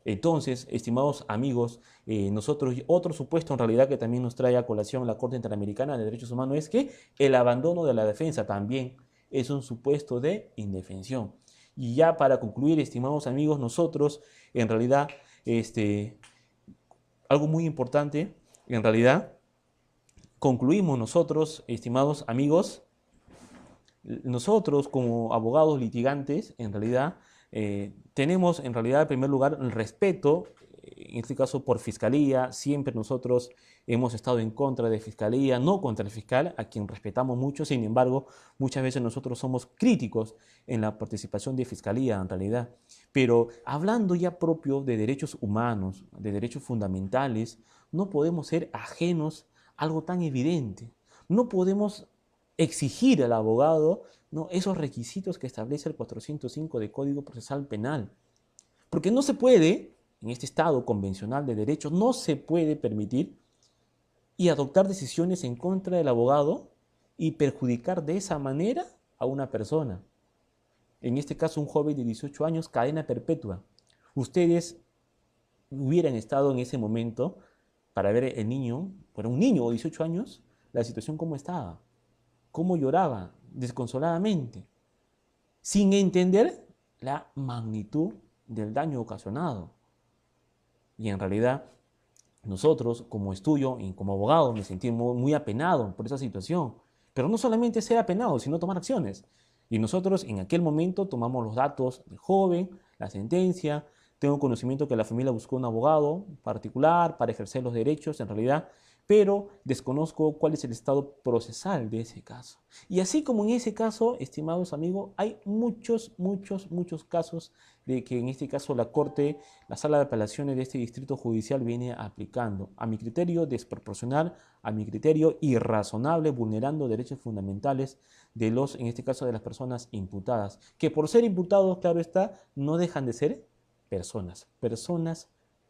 Entonces, estimados amigos, nosotros, otro supuesto en realidad que también nos trae a colación la Corte Interamericana de Derechos Humanos es que el abandono de la defensa también es un supuesto de indefensión. Y ya para concluir, estimados amigos, nosotros, en realidad, algo muy importante, en realidad, concluimos nosotros, estimados amigos, nosotros como abogados litigantes, en realidad, tenemos en realidad en primer lugar el respeto en este caso por fiscalía. Siempre nosotros hemos estado en contra de fiscalía, no contra el fiscal, a quien respetamos mucho. Sin embargo, muchas veces nosotros somos críticos en la participación de fiscalía en realidad. Pero hablando ya propio de derechos humanos, de derechos fundamentales, no podemos ser ajenos a algo tan evidente. No podemos exigir al abogado, ¿no?, esos requisitos que establece el 405 del Código Procesal Penal. Porque no se puede, en este Estado convencional de derecho, no se puede permitir y adoptar decisiones en contra del abogado y perjudicar de esa manera a una persona. En este caso, un joven de 18 años, cadena perpetua. Ustedes hubieran estado en ese momento para ver el niño, para un niño de 18 años, la situación cómo estaba, cómo lloraba desconsoladamente, sin entender la magnitud del daño ocasionado. Y en realidad, nosotros como estudio y como abogado me sentí muy apenado por esa situación. Pero no solamente ser apenado, sino tomar acciones. Y nosotros en aquel momento tomamos los datos del joven, la sentencia. Tengo conocimiento que la familia buscó un abogado particular para ejercer los derechos en realidad, pero desconozco cuál es el estado procesal de ese caso. Y así como en ese caso, estimados amigos, hay muchos casos de que en este caso la Corte, la Sala de Apelaciones de este Distrito Judicial viene aplicando, a mi criterio desproporcional, a mi criterio irrazonable, vulnerando derechos fundamentales de los, en este caso de las personas imputadas, que por ser imputados, claro está, no dejan de ser personas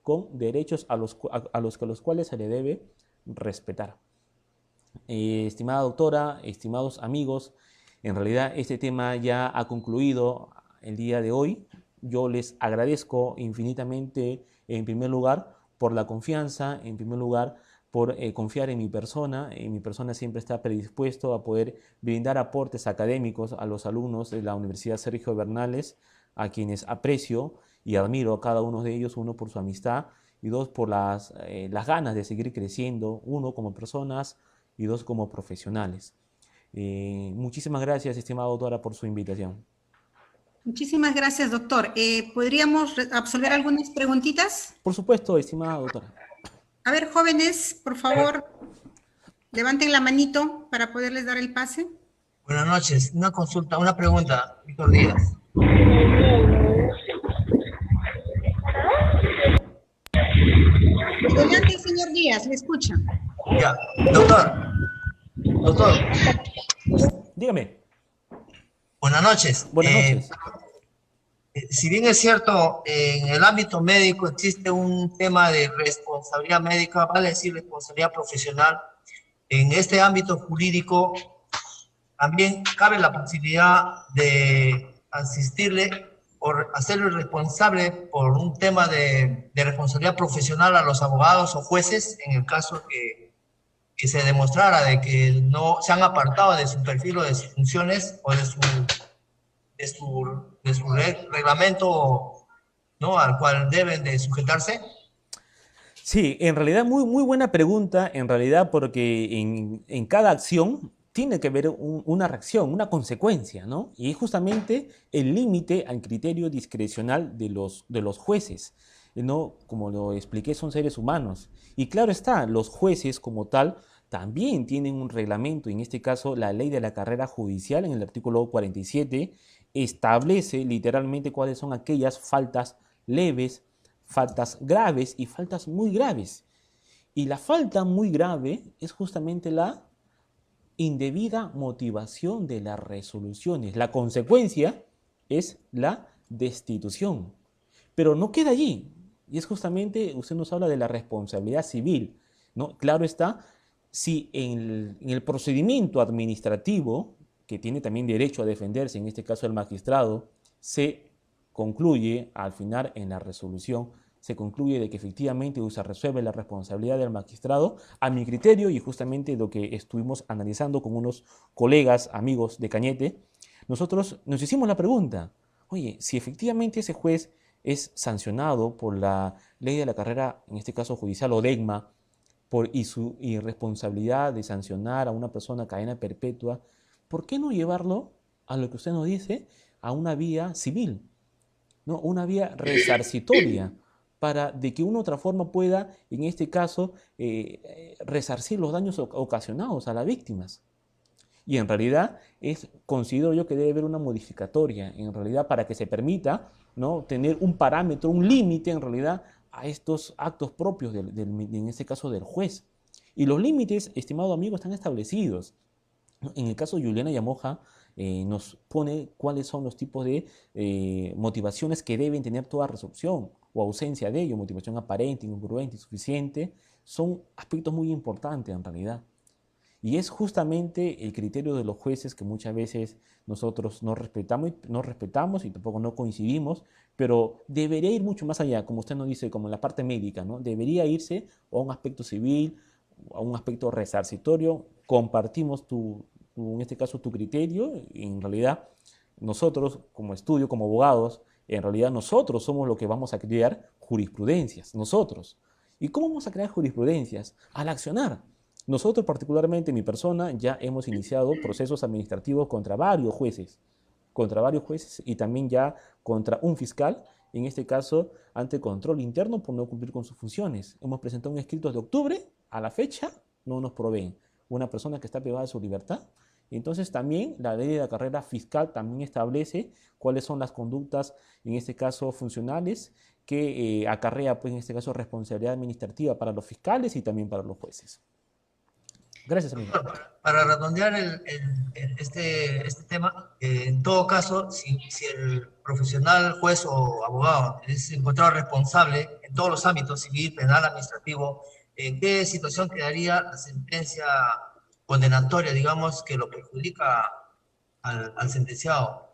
con derechos a los cuales se le debe respetar. Estimada doctora, estimados amigos, en realidad este tema ya ha concluido el día de hoy. Yo les agradezco infinitamente, en primer lugar, por la confianza, en primer lugar, por confiar en mi persona. Mi persona siempre está predispuesto a poder brindar aportes académicos a los alumnos de la Universidad Sergio Bernales, a quienes aprecio y admiro a cada uno de ellos, uno por su amistad y dos por las ganas de seguir creciendo, uno como personas y dos como profesionales. Muchísimas gracias, estimada doctora, por su invitación. Muchísimas gracias, doctor. ¿Podríamos absolver algunas preguntitas? Por supuesto, estimada doctora. A ver, jóvenes, por favor, levanten la manito para poderles dar el pase. Buenas noches. Una consulta, una pregunta, Víctor Díaz. Adelante, señor Díaz, le escucha. Ya, doctor, Dígame. buenas noches. Buenas noches. Si bien es cierto, en el ámbito médico existe un tema de responsabilidad médica, vale decir responsabilidad profesional, en este ámbito jurídico también cabe la posibilidad de asistirle o hacerle responsable por un tema de responsabilidad profesional a los abogados o jueces en el caso que se demostrara de que no se han apartado de su perfil o de sus funciones o de su reglamento, ¿no?, al cual deben de sujetarse. Sí, en realidad muy buena pregunta, en realidad porque en cada acción tiene que haber una reacción, una consecuencia, ¿no? Y es justamente el límite al criterio discrecional de los jueces, ¿no? Como lo expliqué, son seres humanos. Y claro está, los jueces como tal también tienen un reglamento, en este caso la ley de la carrera judicial en el artículo 47 establece literalmente cuáles son aquellas faltas leves, faltas graves y faltas muy graves. Y la falta muy grave es justamente la indebida motivación de las resoluciones. La consecuencia es la destitución. Pero no queda allí. Y es justamente, usted nos habla de la responsabilidad civil, ¿no? Claro está, si en el procedimiento administrativo, que tiene también derecho a defenderse, en este caso el magistrado, se concluye al final en la resolución, se concluye de que efectivamente se resuelve la responsabilidad del magistrado, a mi criterio, y justamente lo que estuvimos analizando con unos colegas, amigos de Cañete, nosotros nos hicimos la pregunta, oye, si efectivamente ese juez es sancionado por la ley de la carrera, en este caso judicial o DEGMA, y su irresponsabilidad de sancionar a una persona a cadena perpetua, ¿por qué no llevarlo a lo que usted nos dice, a una vía civil, ¿no? Una vía resarcitoria, para de que una u otra forma pueda, en este caso, resarcir los daños ocasionados a las víctimas. Y en realidad considero yo que debe haber una modificatoria, en realidad, para que se permita, ¿no?, tener un parámetro, un límite, en realidad, a estos actos propios, en este caso, del juez. Y los límites, estimado amigo, están establecidos. En el caso de Juliana Yamoja, nos pone cuáles son los tipos de motivaciones que deben tener toda resolución o ausencia de ello, motivación aparente, incongruente, insuficiente, son aspectos muy importantes en realidad. Y es justamente el criterio de los jueces que muchas veces nosotros no respetamos y tampoco no coincidimos, pero debería ir mucho más allá, como usted nos dice, como en la parte médica, ¿no? Debería irse a un aspecto civil, a un aspecto resarcitorio. Compartimos en este caso, tu criterio. En realidad, nosotros como estudio, como abogados, en realidad nosotros somos los que vamos a crear jurisprudencias, nosotros. ¿Y cómo vamos a crear jurisprudencias? Al accionar. Nosotros, particularmente mi persona, ya hemos iniciado procesos administrativos contra varios jueces y también ya contra un fiscal, en este caso ante control interno por no cumplir con sus funciones. Hemos presentado un escrito de octubre, a la fecha no nos proveen. Una persona que está privada de su libertad. Entonces también la ley de la carrera fiscal también establece cuáles son las conductas, en este caso funcionales, que acarrea, pues, en este caso, responsabilidad administrativa para los fiscales y también para los jueces. Gracias, amigo. Para redondear este tema, en todo caso, si el profesional, juez o abogado es encontrado responsable en todos los ámbitos, civil, penal, administrativo, ¿en qué situación quedaría la sentencia condenatoria, digamos, que lo perjudica al sentenciado?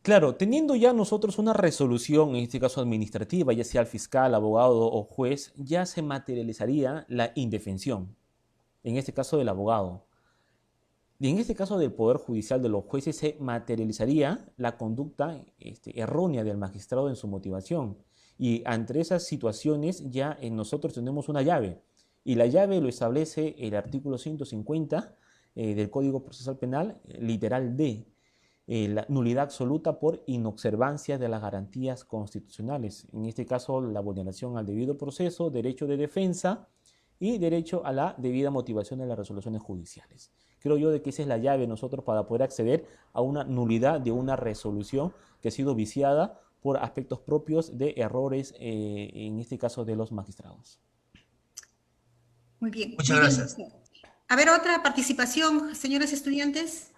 Claro, teniendo ya nosotros una resolución, en este caso administrativa, ya sea el fiscal, abogado o juez, ya se materializaría la indefensión, en este caso del abogado. Y en este caso del Poder Judicial, de los jueces, se materializaría la conducta errónea del magistrado en su motivación. Y ante esas situaciones ya nosotros tenemos una llave. Y la llave lo establece el artículo 150 del Código Procesal Penal, literal D. La nulidad absoluta por inobservancia de las garantías constitucionales. En este caso, la vulneración al debido proceso, derecho de defensa y derecho a la debida motivación de las resoluciones judiciales. Creo yo de que esa es la llave nosotros para poder acceder a una nulidad de una resolución que ha sido viciada por aspectos propios de errores, en este caso de los magistrados. Muy bien. Muchas gracias. A ver, otra participación, señores estudiantes.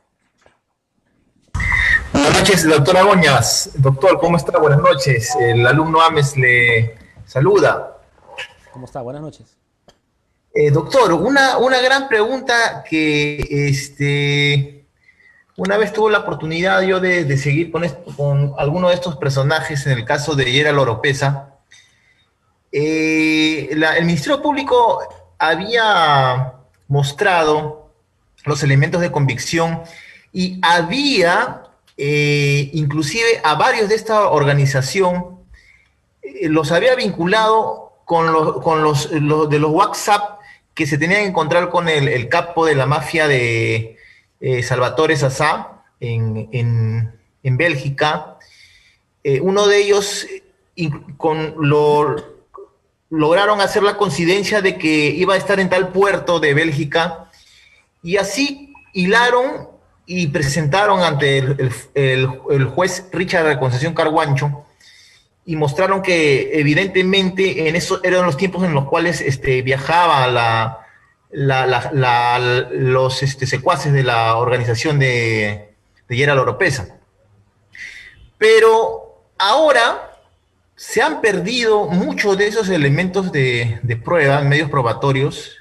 Buenas noches, doctora Goñas. Doctor, ¿cómo está? Buenas noches. El alumno Ames le saluda. ¿Cómo está? Buenas noches. Doctor, una gran pregunta que una vez tuve la oportunidad yo de seguir con alguno de estos personajes, en el caso de Gerald Oropeza. El Ministerio Público había mostrado los elementos de convicción y había inclusive a varios de esta organización los había vinculado con los de los WhatsApp que se tenían que encontrar con el capo de la mafia de Salvatore Sassá en Bélgica. Uno de ellos lograron hacer la coincidencia de que iba a estar en tal puerto de Bélgica, y así hilaron y presentaron ante el juez Richard de Concepción Carguancho, y mostraron que evidentemente en eso eran los tiempos en los cuales viajaba los secuaces de la organización de Gerald Oropeza. Pero ahora se han perdido muchos de esos elementos de prueba, medios probatorios,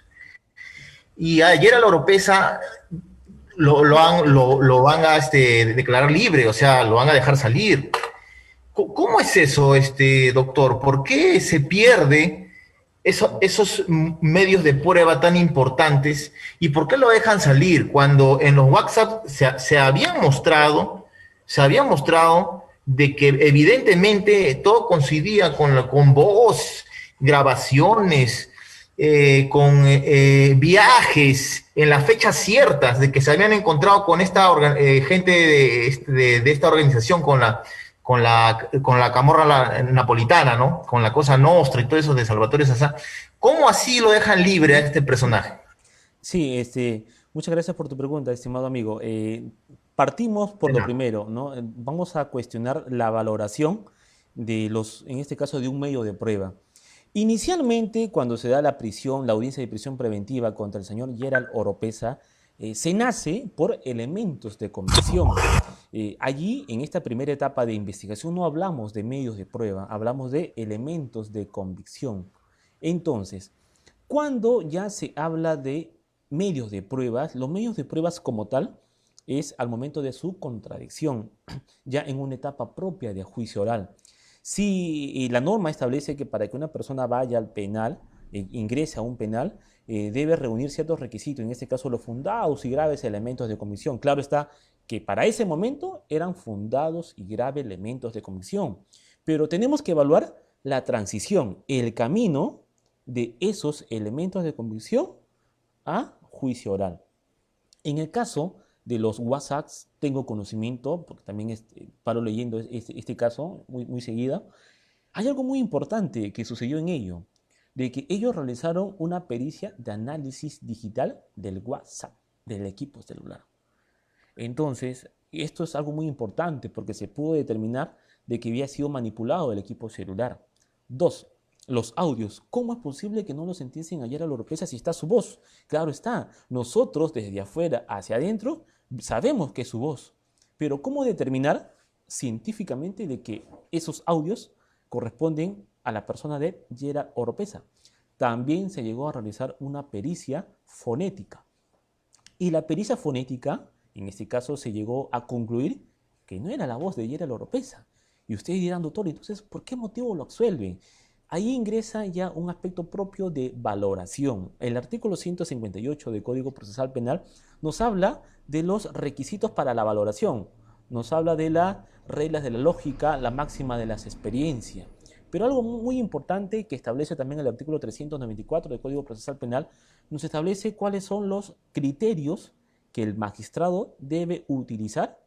y a Gerald Oropeza lo van a declarar libre, o sea, lo van a dejar salir. ¿Cómo es eso, doctor? ¿Por qué se pierde esos medios de prueba tan importantes, y por qué lo dejan salir cuando en los WhatsApp se había mostrado de que evidentemente todo coincidía con voz, grabaciones, con viajes en las fechas ciertas de que se habían encontrado con esta gente de esta organización, con con la camorra napolitana, ¿no? Con la cosa nostra y todo eso de Salvatore Sassá. ¿Cómo así lo dejan libre a este personaje? Sí, muchas gracias por tu pregunta, estimado amigo. Partimos por De lo nada. primero, ¿no? Vamos a cuestionar la valoración de en este caso, de un medio de prueba. Inicialmente, cuando se da la prisión, la audiencia de prisión preventiva contra el señor Gerald Oropesa, se nace por elementos de convicción. Allí, en esta primera etapa de investigación, no hablamos de medios de prueba, hablamos de elementos de convicción. Entonces, cuando ya se habla de medios de pruebas, los medios de pruebas como tal es al momento de su contradicción, ya en una etapa propia de juicio oral. Si la norma establece que para que una persona vaya al penal, ingrese a un penal, debe reunir ciertos requisitos, en este caso los fundados y graves elementos de convicción. Claro está que para ese momento eran fundados y graves elementos de convicción, pero tenemos que evaluar la transición, el camino de esos elementos de convicción a juicio oral. En el caso de los WhatsApps, tengo conocimiento, porque también paro leyendo este caso muy seguida, hay algo muy importante que sucedió en ello, de que ellos realizaron una pericia de análisis digital del WhatsApp, del equipo celular. Entonces, esto es algo muy importante porque se pudo determinar de que había sido manipulado el equipo celular. Dos, los audios. ¿Cómo es posible que no los entiendan ayer a la Oropesa si está su voz? Claro está, nosotros desde afuera hacia adentro sabemos que es su voz, pero ¿cómo determinar científicamente de que esos audios corresponden a la persona de Gerald Oropesa? También se llegó a realizar una pericia fonética. Y la pericia fonética, en este caso, se llegó a concluir que no era la voz de Gerald Oropesa. Y ustedes dirán, doctor, entonces, ¿por qué motivo lo absuelven? Ahí ingresa ya un aspecto propio de valoración. El artículo 158 del Código Procesal Penal nos habla de los requisitos para la valoración, nos habla de las reglas de la lógica, la máxima de las experiencias. Pero algo muy importante que establece también el artículo 394 del Código Procesal Penal, nos establece cuáles son los criterios que el magistrado debe utilizar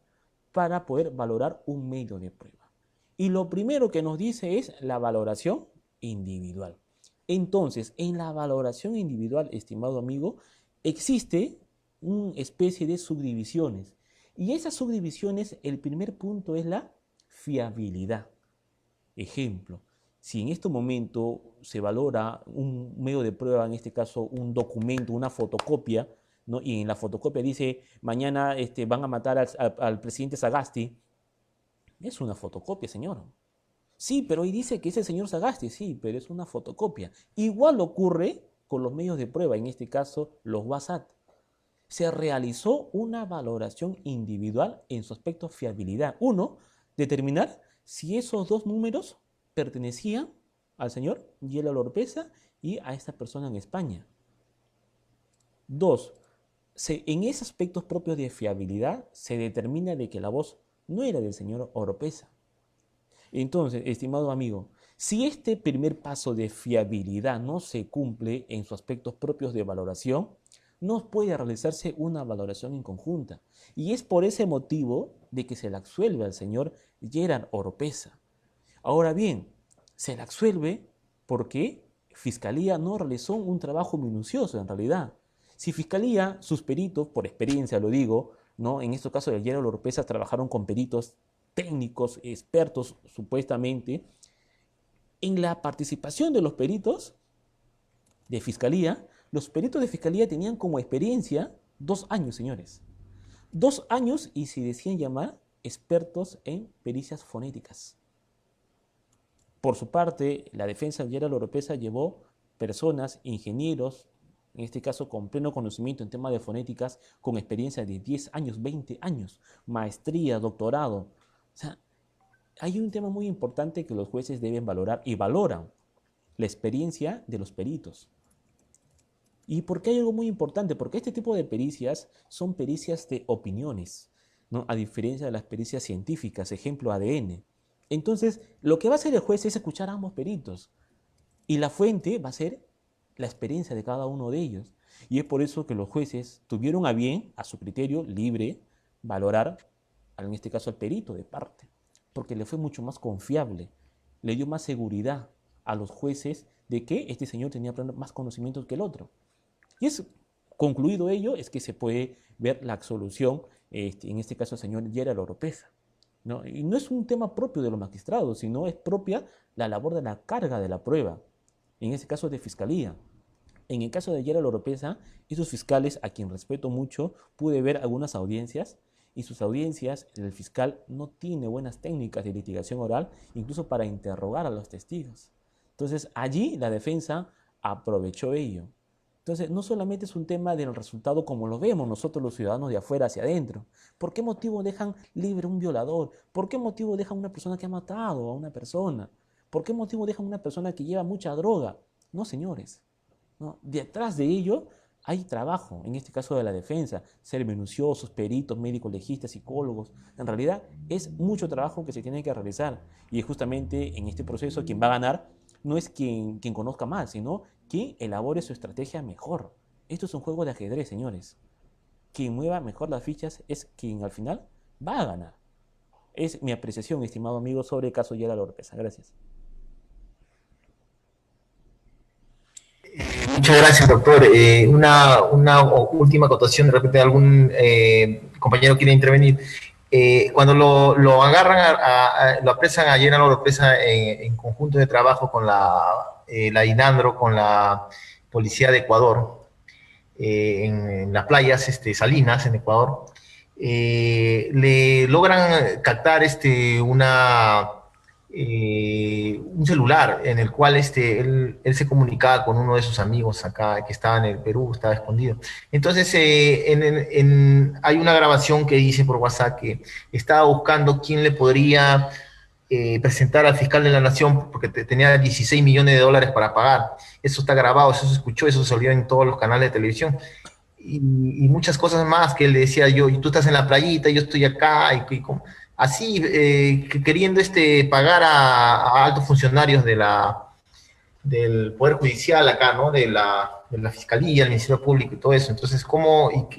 para poder valorar un medio de prueba. Y lo primero que nos dice es la valoración individual. Entonces, en la valoración individual, estimado amigo, existe una especie de subdivisiones. Y esas subdivisiones, el primer punto es la fiabilidad. Ejemplo, si en este momento se valora un medio de prueba, en este caso un documento, una fotocopia, ¿no? Y en la fotocopia dice, mañana van a matar al presidente Sagasti, es una fotocopia, señor. Sí, pero ahí dice que es el señor Sagasti, sí, pero es una fotocopia. Igual ocurre con los medios de prueba, en este caso los WhatsApp. Se realizó una valoración individual en su aspecto fiabilidad. Uno, determinar si esos dos números pertenecían al señor Gerald Oropesa y a esta persona en España. Dos, en esos aspectos propios de fiabilidad se determina de que la voz no era del señor Oropesa. Entonces, estimado amigo, si este primer paso de fiabilidad no se cumple en sus aspectos propios de valoración, no puede realizarse una valoración en conjunta. Y es por ese motivo de que se le absuelve al señor Gerald Oropesa. Ahora bien, se le absuelve porque Fiscalía no realizó un trabajo minucioso en realidad. Si Fiscalía, sus peritos, por experiencia lo digo, ¿no? En estos casos de Gerald Oropesa trabajaron con peritos técnicos, expertos supuestamente, en la participación de los peritos de Fiscalía, los peritos de Fiscalía tenían como experiencia 2 años, señores. 2 años y se decían llamar expertos en pericias fonéticas. Por su parte, la defensa de Gerald Oropesa llevó personas, ingenieros, en este caso con pleno conocimiento en temas de fonéticas, con experiencia de 10 años, 20 años, maestría, doctorado. O sea, hay un tema muy importante que los jueces deben valorar y valoran, la experiencia de los peritos. ¿Y por qué hay algo muy importante? Porque este tipo de pericias son pericias de opiniones, ¿no? A diferencia de las pericias científicas, ejemplo ADN. Entonces, lo que va a hacer el juez es escuchar a ambos peritos y la fuente va a ser la experiencia de cada uno de ellos. Y es por eso que los jueces tuvieron a bien, a su criterio libre, valorar, en este caso al perito de parte. porque le fue mucho más confiable, le dio más seguridad a los jueces de que este señor tenía más conocimientos que el otro. Y es concluido ello, es que se puede ver la absolución, en este caso el señor Gerald Oropeza, ¿no? Y no es un tema propio de los magistrados, sino es propia la labor de la carga de la prueba, en este caso de fiscalía. En el caso de Gerald Oropeza, esos fiscales, a quien respeto mucho, pude ver algunas audiencias, y sus audiencias, el fiscal no tiene buenas técnicas de litigación oral, incluso para interrogar a los testigos. Entonces, allí la defensa aprovechó ello. Entonces, no solamente es un tema del resultado como lo vemos nosotros los ciudadanos de afuera hacia adentro. ¿Por qué motivo dejan libre a un violador? ¿Por qué motivo dejan a una persona que ha matado a una persona? ¿Por qué motivo dejan a una persona que lleva mucha droga? No, señores. ¿No? Detrás de ello hay trabajo, en este caso de la defensa, ser minuciosos, peritos, médicos legistas, psicólogos. En realidad es mucho trabajo que se tiene que realizar, y es justamente en este proceso quien va a ganar no es quien conozca más, sino quien elabore su estrategia mejor. Esto es un juego de ajedrez, señores. Quien mueva mejor las fichas es quien al final va a ganar. Es mi apreciación, estimado amigo, sobre el caso Gerald Oropeza. Gracias. Muchas gracias, doctor. Una última acotación, de repente algún compañero quiere intervenir. Cuando lo agarran, lo apresan a Gerald Oropeza en conjunto de trabajo con la INANDRO, con la Policía de Ecuador, en las playas Salinas, en Ecuador, le logran captar un celular en el cual él se comunicaba con uno de sus amigos acá, que estaba en el Perú, estaba escondido. Entonces, hay una grabación que dice por WhatsApp que estaba buscando quién le podría presentar al fiscal de la Nación, porque tenía 16 millones de dólares para pagar. Eso está grabado, eso se escuchó, eso salió en todos los canales de televisión. Y muchas cosas más que él le decía, tú estás en la playita, yo estoy acá, así, queriendo pagar a altos funcionarios del Poder Judicial acá, ¿no? De la Fiscalía, el Ministerio Público y todo eso. Entonces,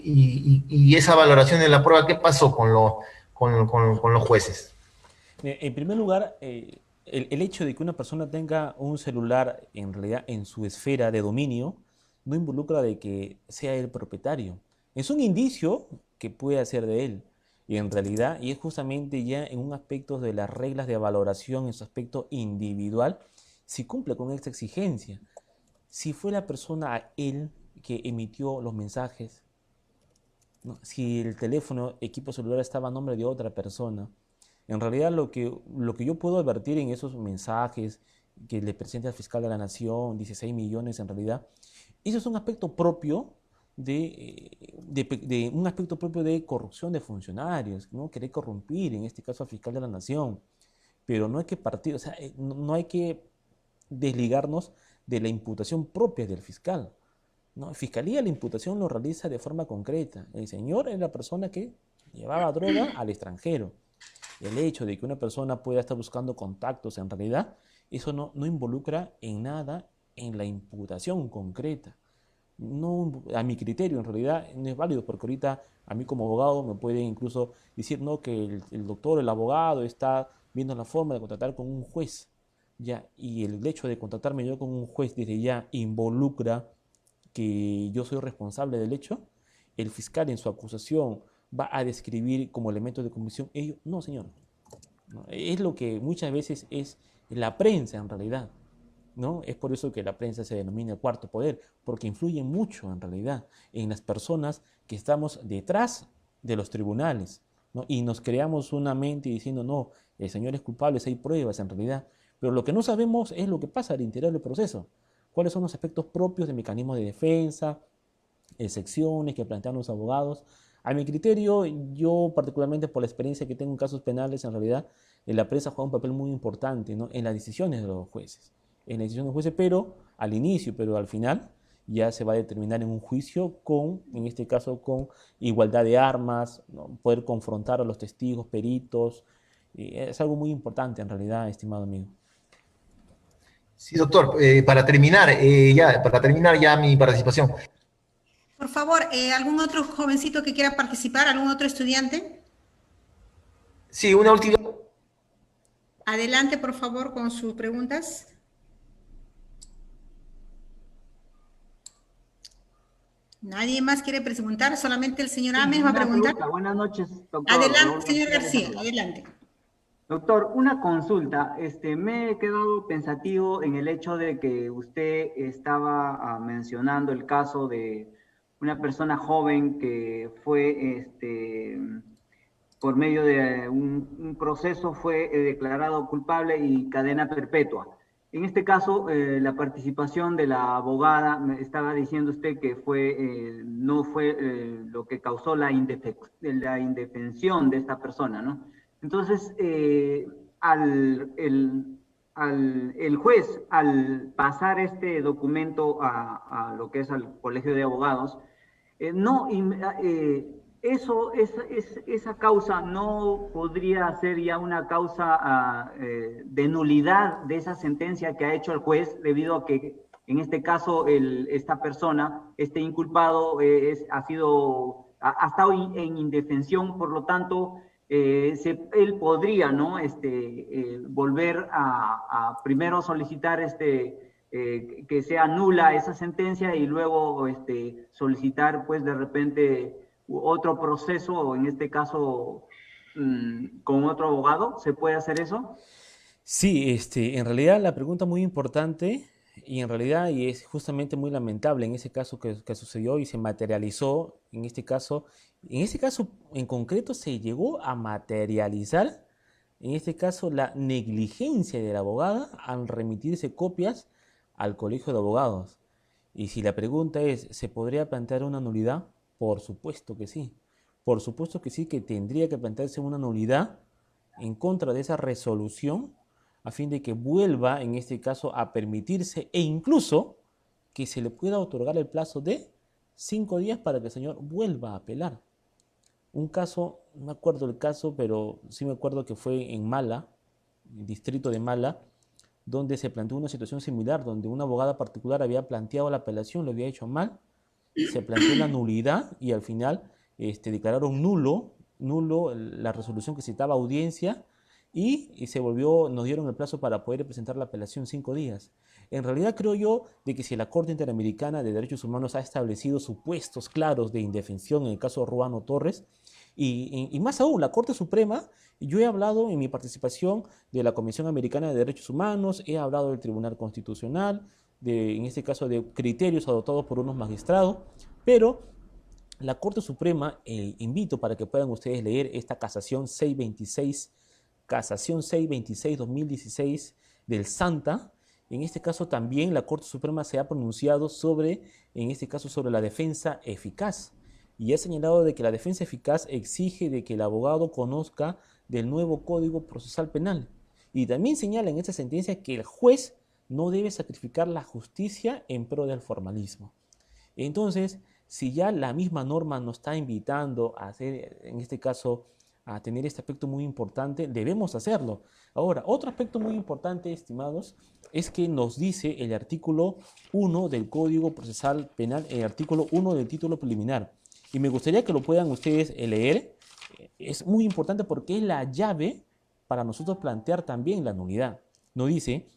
y esa valoración de la prueba, ¿qué pasó con los jueces? En primer lugar, el hecho de que una persona tenga un celular en realidad en su esfera de dominio no involucra de que sea el propietario. Es un indicio que puede ser de él. Y en realidad, y es justamente ya en un aspecto de las reglas de valoración, en su aspecto individual, si cumple con esta exigencia. Si fue la persona él que emitió los mensajes, ¿no? Si el teléfono, equipo celular estaba a nombre de otra persona, en realidad lo que yo puedo advertir en esos mensajes que le presenta al fiscal de la Nación, 16 millones en realidad, eso es un aspecto propio de un aspecto propio de corrupción de funcionarios, ¿no? Querer corrompir, en este caso al fiscal de la Nación. Pero no hay que partir, o sea, no hay que desligarnos de la imputación propia del fiscal, ¿no? Fiscalía, la imputación lo realiza de forma concreta. El señor es la persona que llevaba droga al extranjero. El hecho de que una persona pueda estar buscando contactos, en realidad, eso no involucra en nada en la imputación concreta. No, a mi criterio, en realidad, no es válido, porque ahorita a mí como abogado me puede incluso decir, no, que el doctor, el abogado, está viendo la forma de contratar con un juez, ya, y el hecho de contratarme yo con un juez desde ya involucra que yo soy responsable del hecho. El fiscal en su acusación va a describir como elementos de comisión ello. No, señor. No, es lo que muchas veces es la prensa en realidad, ¿no? Es por eso que la prensa se denomina el cuarto poder, porque influye mucho en realidad en las personas que estamos detrás de los tribunales, ¿no? Y nos creamos una mente diciendo, no, el señor es culpable, si hay pruebas en realidad, pero lo que no sabemos es lo que pasa al interior del proceso, cuáles son los aspectos propios de mecanismos de defensa, excepciones que plantean los abogados. A mi criterio, yo particularmente por la experiencia que tengo en casos penales, en realidad, la prensa juega un papel muy importante, ¿no? En las decisiones de los jueces. En la decisión de los jueces, pero al inicio, pero al final, ya se va a determinar en un juicio en este caso, con igualdad de armas, ¿no? Poder confrontar a los testigos, peritos. Es algo muy importante, en realidad, estimado amigo. Sí, doctor, para terminar ya mi participación. Por favor, ¿algún otro jovencito que quiera participar? ¿Algún otro estudiante? Sí, una última. Adelante, por favor, con sus preguntas. ¿Nadie más quiere preguntar? ¿Solamente el señor Sí, Ames va a una preguntar? pregunta. Buenas noches, doctor. Adelante, Raúl señor García les García, habla. adelante. Doctor, una consulta. Me he quedado pensativo en el hecho de que usted estaba mencionando el caso de una persona joven que fue, por medio de un proceso, fue declarado culpable y cadena perpetua. En este caso, la participación de la abogada, me estaba diciendo usted que no fue lo que causó la indefensión de esta persona, ¿no? Entonces, al, el juez, al pasar este documento a lo que es al Colegio de Abogados, no, esa causa no podría ser ya una causa de nulidad de esa sentencia que ha hecho el juez, debido a que en este caso esta persona, este inculpado, ha estado en indefensión. Por lo tanto, él podría, ¿no? Volver primero solicitar que sea nula esa sentencia y luego solicitar, pues, de repente otro proceso, o en este caso con otro abogado. ¿Se puede hacer eso? Sí, en realidad la pregunta muy importante y en realidad y es justamente muy lamentable en ese caso que sucedió y se materializó en este caso en concreto se llegó a materializar, en este caso la negligencia de la abogada al remitirse copias al Colegio de Abogados. Y si la pregunta es, ¿se podría plantear una nulidad? Por supuesto que sí. Por supuesto que sí, que tendría que plantearse una nulidad en contra de esa resolución a fin de que vuelva, en este caso, a permitirse e incluso que se le pueda otorgar el plazo de 5 días para que el señor vuelva a apelar. Un caso, no me acuerdo el caso, pero sí me acuerdo que fue en Mala, el distrito de Mala, donde se planteó una situación similar, donde una abogada particular había planteado la apelación, lo había hecho mal, se planteó la nulidad y al final declararon nulo la resolución que citaba audiencia y nos dieron el plazo para poder presentar la apelación 5 días. En realidad creo yo de que si la Corte Interamericana de Derechos Humanos ha establecido supuestos claros de indefensión en el caso de Ruano Torres, y más aún, la Corte Suprema, yo he hablado en mi participación de la Comisión Americana de Derechos Humanos, he hablado del Tribunal Constitucional, en este caso de criterios adoptados por unos magistrados, pero la Corte Suprema, invito para que puedan ustedes leer esta casación 626-2016 del Santa. En este caso también la Corte Suprema se ha pronunciado en este caso sobre la defensa eficaz y ha señalado de que la defensa eficaz exige de que el abogado conozca del nuevo Código Procesal Penal y también señala en esta sentencia que el juez no debe sacrificar la justicia en pro del formalismo. Entonces, si ya la misma norma nos está invitando a hacer, en este caso, a tener este aspecto muy importante, debemos hacerlo. Ahora, otro aspecto muy importante, estimados, es que nos dice el artículo 1 del Código Procesal Penal, el artículo 1 del título preliminar. Y me gustaría que lo puedan ustedes leer. Es muy importante porque es la llave para nosotros plantear también la nulidad. Nos dice,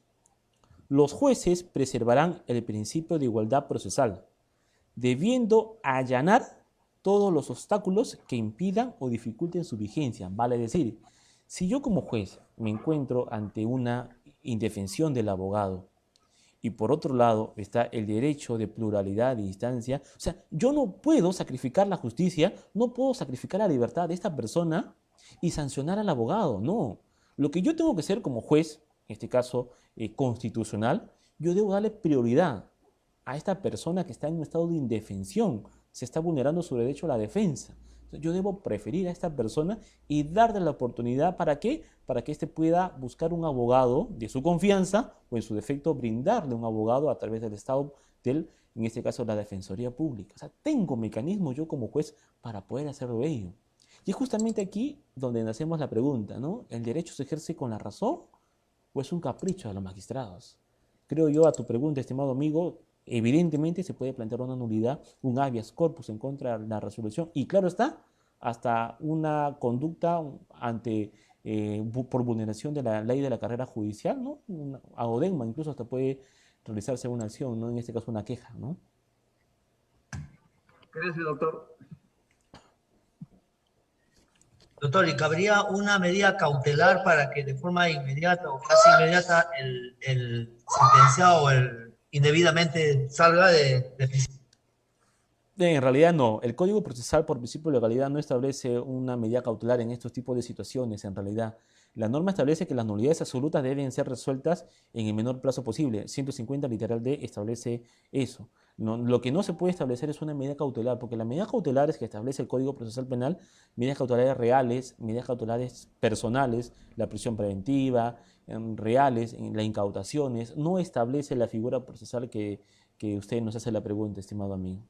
los jueces preservarán el principio de igualdad procesal, debiendo allanar todos los obstáculos que impidan o dificulten su vigencia. Vale decir, si yo como juez me encuentro ante una indefensión del abogado y por otro lado está el derecho de pluralidad de instancia, o sea, yo no puedo sacrificar la justicia, no puedo sacrificar la libertad de esta persona y sancionar al abogado, no. Lo que yo tengo que hacer como juez, en este caso constitucional, yo debo darle prioridad a esta persona que está en un estado de indefensión, se está vulnerando su derecho a la defensa. Yo debo preferir a esta persona y darle la oportunidad, ¿para qué? Para que éste pueda buscar un abogado de su confianza o en su defecto brindarle un abogado a través del Estado, en este caso la Defensoría Pública. O sea, tengo mecanismos yo como juez para poder hacerlo ello. Y es justamente aquí donde hacemos la pregunta, ¿no? ¿El derecho se ejerce con la razón o es un capricho de los magistrados? Creo yo a tu pregunta, estimado amigo, evidentemente se puede plantear una nulidad, un habeas corpus en contra de la resolución y claro está, hasta una conducta ante por vulneración de la ley de la carrera judicial, ¿no? A ODENMA incluso hasta puede realizarse una acción, ¿no? En este caso una queja, ¿no? Gracias, doctor. Doctor, ¿y cabría una medida cautelar para que de forma inmediata o casi inmediata el sentenciado o el indebidamente salga de prisión? En realidad no, el Código Procesal por principio de legalidad no establece una medida cautelar en estos tipos de situaciones, en realidad. La norma establece que las nulidades absolutas deben ser resueltas en el menor plazo posible. 150 literal D establece eso. No, lo que no se puede establecer es una medida cautelar, porque la medida cautelar es que establece el Código Procesal Penal, medidas cautelares reales, medidas cautelares personales, la prisión preventiva, reales, las incautaciones, no establece la figura procesal que usted nos hace la pregunta, estimado amigo.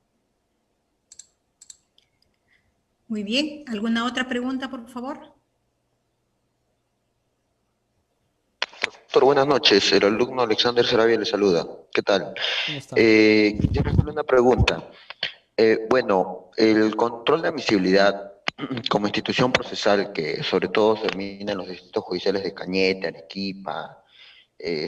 Muy bien. ¿Alguna otra pregunta, por favor? Doctor, buenas noches. El alumno Alexander Sarabia le saluda. ¿Qué tal? ¿Cómo está? Yo recuerdo una pregunta. Bueno, el control de admisibilidad como institución procesal que sobre todo se termina en los distritos judiciales de Cañete, Arequipa,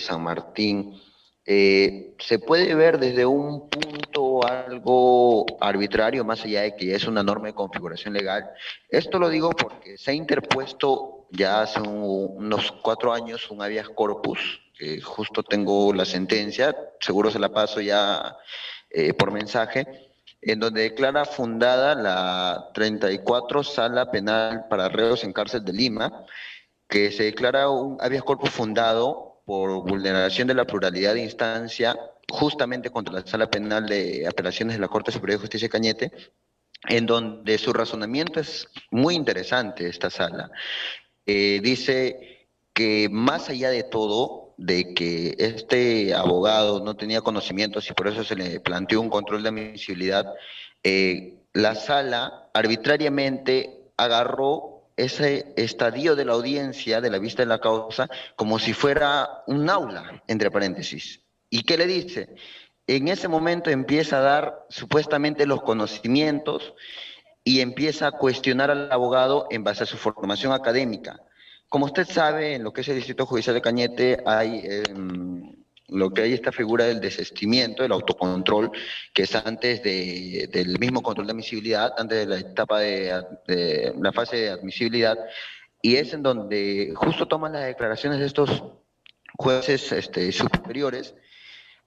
San Martín, se puede ver desde un punto algo arbitrario, más allá de que ya es una norma de configuración legal. Esto lo digo porque se ha interpuesto ya hace unos 4 años un habeas corpus, que justo tengo la sentencia, seguro se la paso ya por mensaje, en donde declara fundada la 34 Sala Penal para Reos en Cárcel de Lima, que se declara un habeas corpus fundado por vulneración de la pluralidad de instancia, justamente contra la Sala Penal de Apelaciones de la Corte Superior de Justicia de Cañete, en donde su razonamiento es muy interesante, esta sala. Dice que más allá de todo, de que este abogado no tenía conocimientos y por eso se le planteó un control de admisibilidad, la sala arbitrariamente agarró ese estadio de la audiencia, de la vista de la causa, como si fuera un aula, entre paréntesis. ¿Y qué le dice? En ese momento empieza a dar supuestamente los conocimientos y empieza a cuestionar al abogado en base a su formación académica. Como usted sabe, en lo que es el Distrito Judicial de Cañete hay lo que hay esta figura del desistimiento, el autocontrol, que es antes del mismo control de admisibilidad, antes de la etapa de la fase de admisibilidad, y es en donde justo toman las declaraciones de estos jueces superiores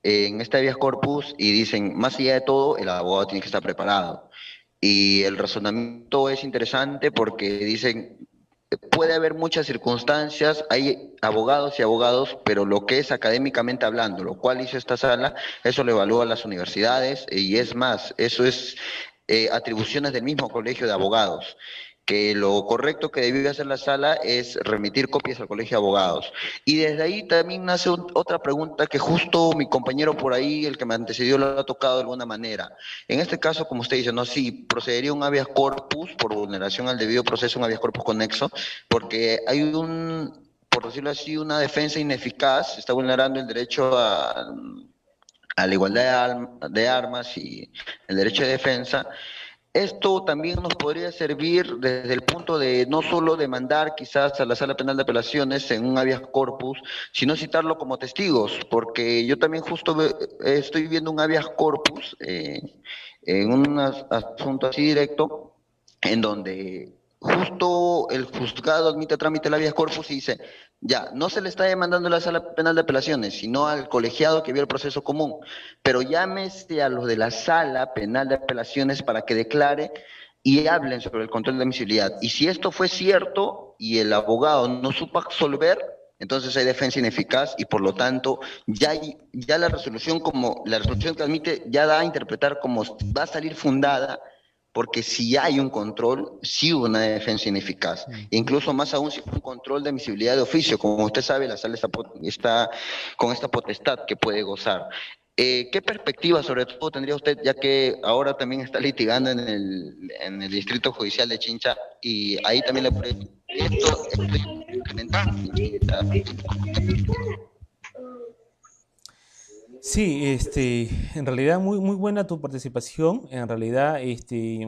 en este habeas corpus y dicen, más allá de todo, el abogado tiene que estar preparado. Y el razonamiento es interesante porque dicen, puede haber muchas circunstancias, hay abogados y abogados, pero lo que es académicamente hablando, lo cual hizo esta sala, eso lo evalúan las universidades y es más, eso es atribuciones del mismo colegio de abogados, que lo correcto que debió hacer la sala es remitir copias al colegio de abogados. Y desde ahí también nace otra pregunta que justo mi compañero por ahí, el que me antecedió, lo ha tocado de alguna manera. En este caso, como usted dice, no, sí, procedería un habeas corpus por vulneración al debido proceso, un habeas corpus conexo, porque hay por decirlo así, una defensa ineficaz, se está vulnerando el derecho a la igualdad de armas y el derecho de defensa. Esto también nos podría servir desde el punto de no solo demandar quizás a la Sala Penal de Apelaciones en un habeas corpus, sino citarlo como testigos, porque yo también justo estoy viendo un habeas corpus en un asunto así directo, en donde justo el juzgado admite a trámite el habeas corpus y dice, ya, no se le está demandando a la Sala Penal de Apelaciones, sino al colegiado que vio el proceso común, pero llámese a los de la Sala Penal de Apelaciones para que declare y hablen sobre el control de admisibilidad. Y si esto fue cierto y el abogado no supo absolver, entonces hay defensa ineficaz y por lo tanto ya la resolución que admite ya da a interpretar como va a salir fundada, porque si hay un control, sí hubo una defensa ineficaz. Incluso más aún si fue un control de admisibilidad de oficio. Como usted sabe, la sala está con esta potestad que puede gozar. ¿Qué perspectiva sobre todo tendría usted, ya que ahora también está litigando en el Distrito Judicial de Chincha y ahí también le puede esto implementar? Sí, en realidad muy buena tu participación. En realidad,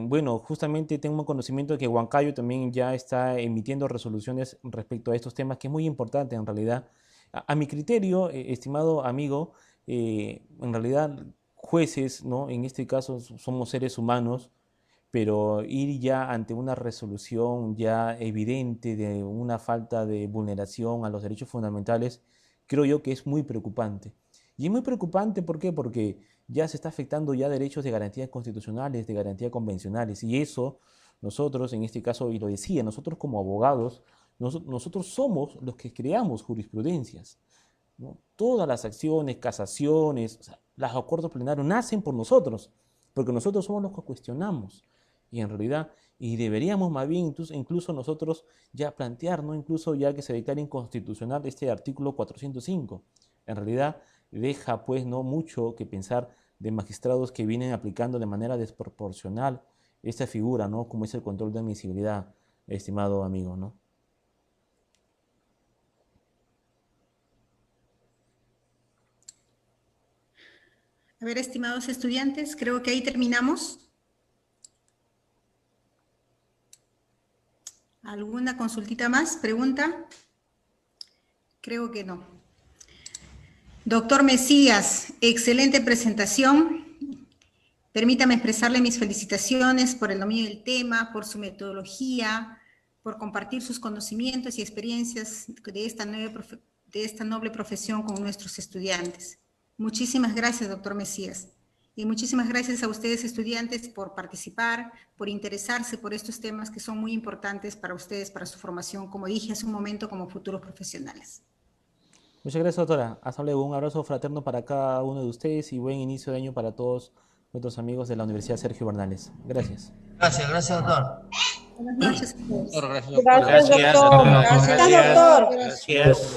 bueno, justamente tengo conocimiento de que Huancayo también ya está emitiendo resoluciones respecto a estos temas, que es muy importante en realidad. A mi criterio, estimado amigo, en realidad jueces, ¿no? En este caso somos seres humanos, pero ir ya ante una resolución ya evidente de una falta de vulneración a los derechos fundamentales, creo yo que es muy preocupante. Y es muy preocupante, ¿por qué? Porque ya se está afectando ya derechos de garantías constitucionales, de garantías convencionales, y eso nosotros, en este caso, y lo decía, nosotros como abogados, nosotros somos los que creamos jurisprudencias, ¿no? Todas las acciones, casaciones, o sea, los acuerdos plenarios nacen por nosotros, porque nosotros somos los que cuestionamos. Y en realidad, y deberíamos más bien incluso nosotros ya plantear, ¿no? Incluso ya que se declare inconstitucional este artículo 405. En realidad deja pues no mucho que pensar de magistrados que vienen aplicando de manera desproporcional esta figura, ¿no? Como es el control de admisibilidad, estimado amigo, ¿no? A ver, estimados estudiantes, creo que ahí terminamos. ¿Alguna consultita más? ¿Pregunta? Creo que no. Doctor Mesías, excelente presentación. Permítame expresarle mis felicitaciones por el dominio del tema, por su metodología, por compartir sus conocimientos y experiencias de esta noble profesión con nuestros estudiantes. Muchísimas gracias, doctor Mesías. Y muchísimas gracias a ustedes, estudiantes, por participar, por interesarse por estos temas que son muy importantes para ustedes, para su formación, como dije hace un momento, como futuros profesionales. Muchas gracias, doctora. Hasta luego. Un abrazo fraterno para cada uno de ustedes y buen inicio de año para todos nuestros amigos de la Universidad Sergio Bernales. Gracias. Gracias, doctor. Buenas noches a todos. Gracias, doctor. Gracias, doctor. Gracias.